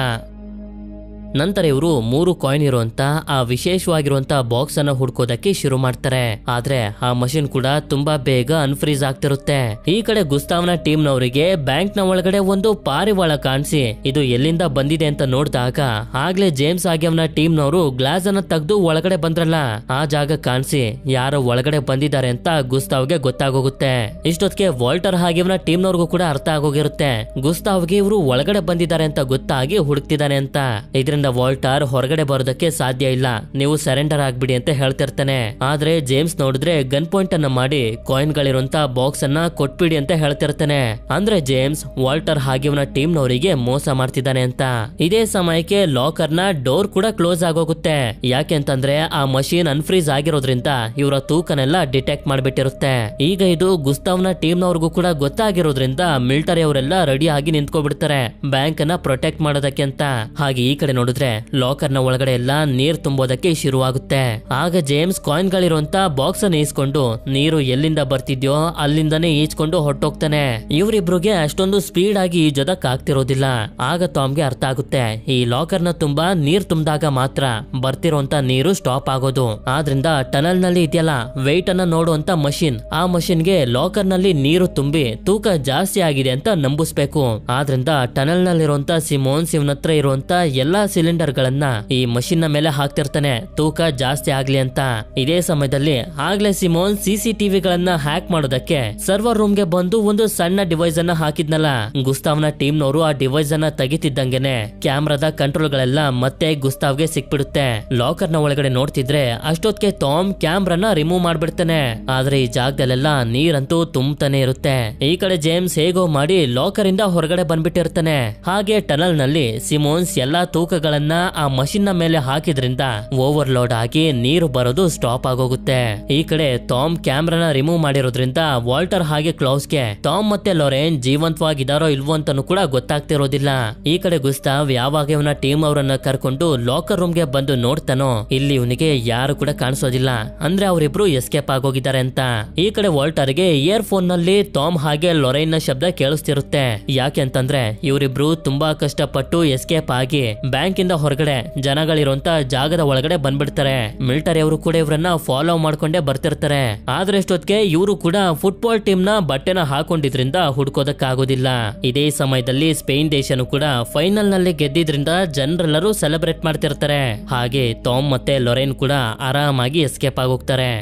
Speaker 1: ನಂತರ ಇವರು 3 ಕಾಯಿನ್ ಇರುವಂತ ಆ ವಿಶೇಷವಾಗಿರುವಂತ ಬಾಕ್ಸ್ ಅನ್ನ ಹುಡ್ಕೋದಕ್ಕೆ ಶುರು ಮಾಡ್ತಾರೆ. ಆದ್ರೆ ಆ ಮಷಿನ್ ಕೂಡ ತುಂಬಾ ಬೇಗ ಅನ್ಫ್ರೀಸ್ ಆಗ್ತಿರುತ್ತೆ. ಈ ಕಡೆ ಗುಸ್ತಾವ್ನ ಟೀಮ್ ನವರಿಗೆ ಬ್ಯಾಂಕ್ ನ ಒಳಗಡೆ ಒಂದು ಪಾರಿವಾಳ ಕಾಣಿಸಿ ಇದು ಎಲ್ಲಿಂದ ಬಂದಿದೆ ಅಂತ ನೋಡಿದಾಗ ಆಗ್ಲೇ ಜೇಮ್ಸ್ ಆಗಿ ಅವನ ಟೀಮ್ ನವರು ಗ್ಲಾಸ್ ಅನ್ನ ತೆಗೆದು ಒಳಗಡೆ ಬಂದ್ರಲ್ಲ ಆ ಜಾಗ ಕಾಣಿಸಿ ಯಾರೋ ಒಳಗಡೆ ಬಂದಿದ್ದಾರೆ ಅಂತ ಗುಸ್ತಾವ್ಗೆ ಗೊತ್ತಾಗೋಗುತ್ತೆ. ಇಷ್ಟೊತ್ತಿಗೆ ವಾಲ್ಟರ್ ಹಾಗೆ ಅವನ ಟೀಮ್ ನವ್ರಿಗೂ ಕೂಡ ಅರ್ಥ ಆಗೋಗಿರುತ್ತೆ ಗುಸ್ತಾವ್ಗೆ ಇವರು ಒಳಗಡೆ ಬಂದಿದ್ದಾರೆ ಅಂತ ಗೊತ್ತಾಗಿ ಹುಡುಕ್ತಿದ್ದಾನೆ ಅಂತ. ಇದರಿಂದ ಇದರಿಂದ ವಾಲ್ಟರ್ ಹೊರಗಡೆ ಬರೋದಕ್ಕೆ ಸಾಧ್ಯ ಇಲ್ಲ, ನೀವು ಸರೆಂಡರ್ ಆಗ್ಬಿಡಿ ಅಂತ ಹೇಳ್ತಿರ್ತಾನೆ. ಆದ್ರೆ ಜೇಮ್ಸ್ ನೋಡಿದ್ರೆ ಗನ್ ಪಾಯಿಂಟ್ ಅನ್ನ ಮಾಡಿ ಕಾಯಿನ್ ಗಳಿರುವಂತ ಬಾಕ್ಸ್ ಅನ್ನ ಕೊಟ್ಬಿಡಿ ಅಂತ ಹೇಳ್ತಿರ್ತಾನೆ. ಅಂದ್ರೆ ಜೇಮ್ಸ್ ವಾಲ್ಟರ್ ಹಾಗೆ ಇವನ ಟೀಮ್ ನವರಿಗೆ ಮೋಸ ಮಾಡ್ತಿದ್ದಾನೆ ಅಂತ. ಇದೇ ಸಮಯಕ್ಕೆ ಲಾಕರ್ ನ ಡೋರ್ ಕೂಡ ಕ್ಲೋಸ್ ಆಗೋಗುತ್ತೆ. ಯಾಕೆ ಅಂತಂದ್ರೆ ಆ ಮಷೀನ್ ಅನ್ಫ್ರೀಸ್ ಆಗಿರೋದ್ರಿಂದ ಇವರ ತೂಕನೆಲ್ಲ ಡಿಟೆಕ್ಟ್ ಮಾಡ್ಬಿಟ್ಟಿರುತ್ತೆ. ಈಗ ಇದು ಗುಸ್ತಾವ್ನ ಟೀಮ್ ನವರಿಗೂ ಕೂಡ ಗೊತ್ತಾಗಿರೋದ್ರಿಂದ ಮಿಲಿಟರಿ ಅವರೆಲ್ಲ ರೆಡಿ ಆಗಿ ನಿಂತ್ಕೊಬಿಡ್ತಾರೆ ಬ್ಯಾಂಕ್ ಅನ್ನ ಪ್ರೊಟೆಕ್ಟ್ ಮಾಡೋದಕ್ಕೆ ಅಂತ. ಹಾಗೆ ಈ ಕಡೆ ನೋಡಿದ್ರೆ ಲಾಕರ್ ನ ಒಳಗಡೆ ಎಲ್ಲ ನೀರ್ ತುಂಬೋದಕ್ಕೆ ಶುರುವಾಗುತ್ತೆ. ಆಗ ಜೇಮ್ಸ್ ಕಾಯಿನ್ ಗಳಿರುವಂತ ಬಾಕ್ಸ್ ಅನ್ನು ಈಸ್ಕೊಂಡು ನೀರು ಎಲ್ಲಿಂದ ಬರ್ತಿದ್ಯೋ ಅಲ್ಲಿಂದಾನೇ ಈಚ್ಕೊಂಡು ಹೊಟ್ಟೋಗ್ತಾನೆ. ಇವರಿಬ್ರಿಗೆ ಅಷ್ಟೊಂದು ಸ್ಪೀಡ್ ಆಗಿ ಈಜೋದಕ್ ಆಗ್ತಿರೋದಿಲ್ಲ. ಆಗ ಟಾಮ್ಗೆ ಅರ್ಥ ಆಗುತ್ತೆ, ಈ ಲಾಕರ್ ನ ತುಂಬಾ ನೀರ್ ತುಂಬಿದಾಗ ಮಾತ್ರ ಬರ್ತಿರೋಂತ ನೀರು ಸ್ಟಾಪ್ ಆಗೋದು. ಆದ್ರಿಂದ ಟನಲ್ ನಲ್ಲಿ ಇದೆಯಲ್ಲ ವೆಯ್ಟ್ ಅನ್ನ ನೋಡುವಂತ ಮಷಿನ್, ಆ ಮಷಿನ್ ಗೆ ಲಾಕರ್ ನಲ್ಲಿ ನೀರು ತುಂಬಿ ತೂಕ ಜಾಸ್ತಿ ಆಗಿದೆ ಅಂತ ನಂಬಿಸ್ಬೇಕು. ಆದ್ರಿಂದ ಟನಲ್ ನಲ್ಲಿರುವಂತ ಸಿಮೋನ್ಸ್ ಇವನ ಹತ್ರ ಇರುವಂತ ಎಲ್ಲಾ ಸಿಲಿಂಡರ್ ಗಳನ್ನ ಈ ಮಷಿನ್ ನ ಮೇಲೆ ಹಾಕ್ತಿರ್ತಾನೆ ತೂಕ ಜಾಸ್ತಿ ಆಗ್ಲಿ ಅಂತ. ಇದೇ ಸಮಯದಲ್ಲಿ ಆಗ್ಲೇ ಸಿಮೋನ್ ಸಿಸಿಟಿವಿ ಗಳನ್ನ ಹ್ಯಾಕ್ ಮಾಡೋದಕ್ಕೆ ಸರ್ವರ್ ರೂಮ್ ಗೆ ಬಂದು ಒಂದು ಸಣ್ಣ ಡಿವೈಸ್ ಅನ್ನ ಹಾಕಿದ್ನಲ್ಲ. ಗುಸ್ತಾವ್ನ ಟೀಮ್ ನವರು ಆ ಡಿವೈಸ್ ಅನ್ನ ತೆಗಿತಿದ್ದಂಗೆನೆ ಕ್ಯಾಮ್ರಾದ ಕಂಟ್ರೋಲ್ ಗಳೆಲ್ಲ ಮತ್ತೆ ಗುಸ್ತಾವ್ಗೆ ಸಿಕ್ಬಿಡುತ್ತೆ. ಲಾಕರ್ ನ ಒಳಗಡೆ ನೋಡ್ತಿದ್ರೆ ಅಷ್ಟೊತ್ತಿಗೆ ಟಾಮ್ ಕ್ಯಾಮ್ರಾನ ರಿಮೂವ್ ಮಾಡ್ಬಿಡ್ತಾನೆ. ಆದ್ರೆ ಈ ಜಾಗದಲ್ಲೆಲ್ಲ ನೀರಂತೂ ತುಂಬತಾನೆ ಇರುತ್ತೆ. ಈ ಕಡೆ ಜೇಮ್ಸ್ ಹೇಗೋ ಮಾಡಿ ಲಾಕರ್ ಇಂದ ಹೊರಗಡೆ ಬಂದ್ಬಿಟ್ಟಿರ್ತಾನೆ. ಹಾಗೆ ಟನಲ್ ನಲ್ಲಿ ಸಿಮೋನ್ಸ್ ಎಲ್ಲಾ ತೂಕಗಳನ್ನ ಆ ಮಷಿನ್ ನ ಮೇಲೆ ಹಾಕಿದ್ರಿಂದ ಓವರ್ಲೋಡ್ ಆಗಿ ನೀರು ಬರೋದು ಸ್ಟಾಪ್ ಆಗೋಗುತ್ತೆ. ಈ ಕಡೆ ಟಾಮ್ ಕ್ಯಾಮ್ರಾನ ರಿಮೂವ್ ಮಾಡಿರೋದ್ರಿಂದ ವಾಲ್ಟರ್ ಹಾಗೆ ಕ್ಲೌಸ್ಗೆ ಟಾಮ್ ಮತ್ತೆ ಲೊರೇನ್ ಜೀವಂತವಾಗಿದಾರೋ ಇಲ್ವೋ ಅಂತಾನು ಕೂಡ ಗೊತ್ತಾಗ್ತಿರೋದಿಲ್ಲ. ಈ ಕಡೆ ಗುಸ್ತಾವ್ ಯಾವಾಗ ಇವನ ಟೀಮ್ ಅವರನ್ನ ಕರ್ಕೊಂಡು ಲಾಕರ್ ರೂಮ್ ಗೆ ಬಂದು ನೋಡ್ತಾನೋ ಇಲ್ಲಿ ಇವನಿಗೆ ಯಾರು ಕೂಡ ಕಾಣಿಸೋದಿಲ್ಲ, ಅಂದ್ರೆ ಅವರಿಬ್ರು ಎಸ್ಕೇಪ್ ಆಗೋಗಿದ್ದಾರೆ ಅಂತ. ಈ ಕಡೆ ವಾಲ್ಟರ್ಗೆ ಇಯರ್ ಫೋನ್ ನಲ್ಲಿ ಟಾಮ್ ಹಾಗೆ ಲೊರೈನ್ ನ ಶಬ್ದ ಕೇಳಿಸ್ತಿರುತ್ತೆ. ಯಾಕೆ ಅಂತಂದ್ರೆ ಇವರಿಬ್ರು ತುಂಬಾ ಕಷ್ಟಪಟ್ಟು ಎಸ್ಕೇಪ್ ಆಗಿ ಬ್ಯಾಂಕ್ ಇಂದ ಹೊರಗಡೆ ಜನಗಳಿರುವಂತ ಜಾಗದ ಒಳಗಡೆ ಬಂದ್ಬಿಡ್ತಾರೆ. ಮಿಲಿಟರಿ ಅವರು ಕೂಡ ಇವರನ್ನ ಫಾಲೋ ಮಾಡ್ಕೊಂಡೇ ಬರ್ತಿರ್ತಾರೆ. ಆದ್ರೆ ಇಷ್ಟೊತ್ತಿಗೆ ಇವರು ಕೂಡ ಫುಟ್ಬಾಲ್ ಟೀಮ್ ನ ಬಟ್ಟೆನ ಹಾಕೊಂಡಿದ್ರಿಂದ ಹುಡ್ಕೋದಕ್ಕಾಗೋದಿಲ್ಲ. ಇದೇ ಸಮಯದಲ್ಲಿ ಸ್ಪೇನ್ ದೇಶನು ಕೂಡ ಫೈನಲ್ ನಲ್ಲಿ ಗೆದ್ದಿದ್ರಿಂದ ಜನರೆಲ್ಲರೂ ಸೆಲೆಬ್ರೇಟ್ ಮಾಡ್ತಿರ್ತಾರೆ. ಹಾಗೆ ಟಾಮ್ ಮತ್ತೆ ಲೊರೈನ್ ಕೂಡ ಆರಾಮಾಗಿ ಎಸ್ಕೇಪ್ ಆಗೋಗ್ತಾರೆ.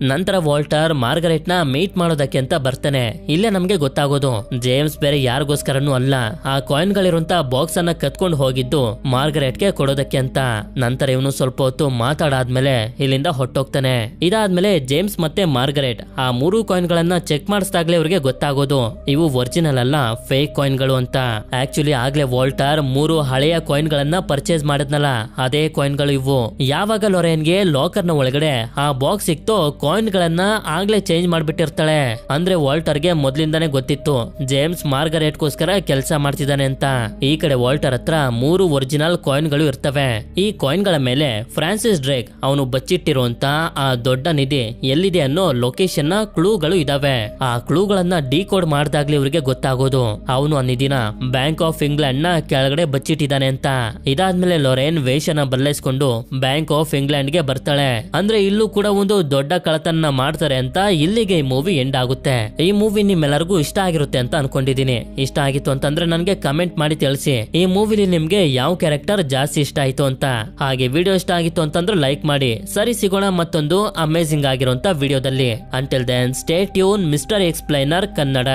Speaker 1: ನಂತರ ವಾಲ್ಟರ್ ಮಾರ್ಗರೆಟ್ ನ ಮೀಟ್ ಮಾಡೋದಕ್ಕೆ ಅಂತ ಬರ್ತಾನೆ. ಇಲ್ಲೇ ನಮ್ಗೆ ಗೊತ್ತಾಗೋದು ಜೇಮ್ಸ್ ಬೇರೆ ಯಾರಿಗೋಸ್ಕರನೂ ಅಲ್ಲ, ಆ ಕಾಯಿನ್ ಗಳಿರುವಂತ ಬಾಕ್ಸ್ ಅನ್ನ ಕತ್ಕೊಂಡು ಹೋಗಿದ್ದು ಮಾರ್ಗರೆಟ್ ಗೆ ಕೊಡೋದಕ್ಕೆ ಅಂತ. ನಂತರ ಇವನು ಸ್ವಲ್ಪ ಹೊತ್ತು ಮಾತಾಡಾದ್ಮೇಲೆ ಇಲ್ಲಿಂದ ಹೊಟ್ಟೋಗ್ತಾನೆ. ಇದಾದ್ಮೇಲೆ ಜೇಮ್ಸ್ ಮತ್ತೆ ಮಾರ್ಗರೆಟ್ ಆ 3 ಕಾಯಿನ್ ಗಳನ್ನ ಚೆಕ್ ಮಾಡಿಸಿದಾಗ್ಲೇ ಇವ್ರಿಗೆ ಗೊತ್ತಾಗೋದು ಇವು ಒರಿಜಿನಲ್ ಅಲ್ಲ, ಫೇಕ್ ಕಾಯಿನ್ ಗಳು ಅಂತ. ಆಕ್ಚುಲಿ ಆಗ್ಲೇ ವಾಲ್ಟರ್ 3 ಹಳೆಯ ಕಾಯಿನ್ ಗಳನ್ನ ಪರ್ಚೇಸ್ ಮಾಡಿದ್ನಲ್ಲ, ಅದೇ ಕಾಯಿನ್ ಗಳು ಇವು. ಯಾವಾಗ ಲೊರೇನ್ಗೆ ಲಾಕರ್ ನ ಒಳಗಡೆ ಆ ಬಾಕ್ಸ್ ಸಿಕ್ತೋ ಕಾಯಿನ್ ಗಳನ್ನ ಆಗ್ಲೇ ಚೇಂಜ್ ಮಾಡ್ಬಿಟ್ಟಿರ್ತಾಳೆ. ಅಂದ್ರೆ ವಾಲ್ಟರ್ಗೆ ಮೊದ್ಲಿಂದಾನೆ ಗೊತ್ತಿತ್ತು ಜೇಮ್ಸ್ ಮಾರ್ಗರೆಟ್ ಗೋಸ್ಕರ ಕೆಲಸ ಮಾಡ್ತಿದ್ದಾನೆ ಅಂತ. ಈ ಕಡೆ ವಾಲ್ಟರ್ ಹತ್ರ 3 ಒರಿಜಿನಲ್ ಕಾಯಿನ್ ಗಳು ಇರ್ತವೆ. ಈ ಕಾಯಿನ್ ಗಳ ಮೇಲೆ ಫ್ರಾನ್ಸಿಸ್ ಡ್ರೇಕ್ ಅವನು ಬಚ್ಚಿಟ್ಟಿರುವಂತ ಆ ದೊಡ್ಡ ನಿಧಿ ಎಲ್ಲಿದೆ ಅನ್ನೋ ಲೊಕೇಶನ್ ನ ಕ್ಲೂಗಳು ಇದಾವೆ. ಆ ಕ್ಲೂಗಳನ್ನ ಡಿಕೋಡ್ ಮಾಡಿದಾಗ್ಲಿ ಇವ್ರಿಗೆ ಗೊತ್ತಾಗೋದು ಅವನು ಆ ನಿಧಿನ ಬ್ಯಾಂಕ್ ಆಫ್ ಇಂಗ್ಲೆಂಡ್ ನ ಕೆಳಗಡೆ ಬಚ್ಚಿಟ್ಟಿದ್ದಾನೆ ಅಂತ. ಇದಾದ್ಮೇಲೆ ಲೊರೇನ್ ವೇಷನ ಬದಲಾಯಿಸ್ಕೊಂಡು ಬ್ಯಾಂಕ್ ಆಫ್ ಇಂಗ್ಲೆಂಡ್ ಗೆ ಬರ್ತಾಳೆ. ಅಂದ್ರೆ ಇಲ್ಲೂ ಕೂಡ ಒಂದು ದೊಡ್ಡ ಕಳತನ ಮಾಡ್ತಾರೆ ಅಂತ. ಇಲ್ಲಿಗೆ ಈ ಮೂವಿ ಎಂಡ್ ಆಗುತ್ತೆ. ಈ ಮೂವಿ ನಿಮ್ಮೆಲ್ಲರಿಗೂ ಇಷ್ಟ ಆಗಿರುತ್ತೆ ಅಂತ ಅನ್ಕೊಂಡಿದೀನಿ. ಇಷ್ಟ ಆಗಿತ್ತು ಅಂತಂದ್ರೆ ನನಗೆ ಕಮೆಂಟ್ ಮಾಡಿ ತಿಳಿಸಿ ಈ ಮೂವಿಲಿ ನಿಮ್ಗೆ ಯಾವ ಕ್ಯಾರೆಕ್ಟರ್ ಜಾಸ್ತಿ ಇಷ್ಟ ಆಯ್ತು ಅಂತ. ಹಾಗೆ ವಿಡಿಯೋ ಇಷ್ಟ ಆಗಿತ್ತು ಅಂತಂದ್ರೆ ಲೈಕ್ ಮಾಡಿ. ಸರಿ, ಸಿಗೋಣ ಮತ್ತೊಂದು ಅಮೇಜಿಂಗ್ ಆಗಿರುವಂತ ವಿಡಿಯೋದಲ್ಲಿ. Until then stay tune mister explainer Kannada.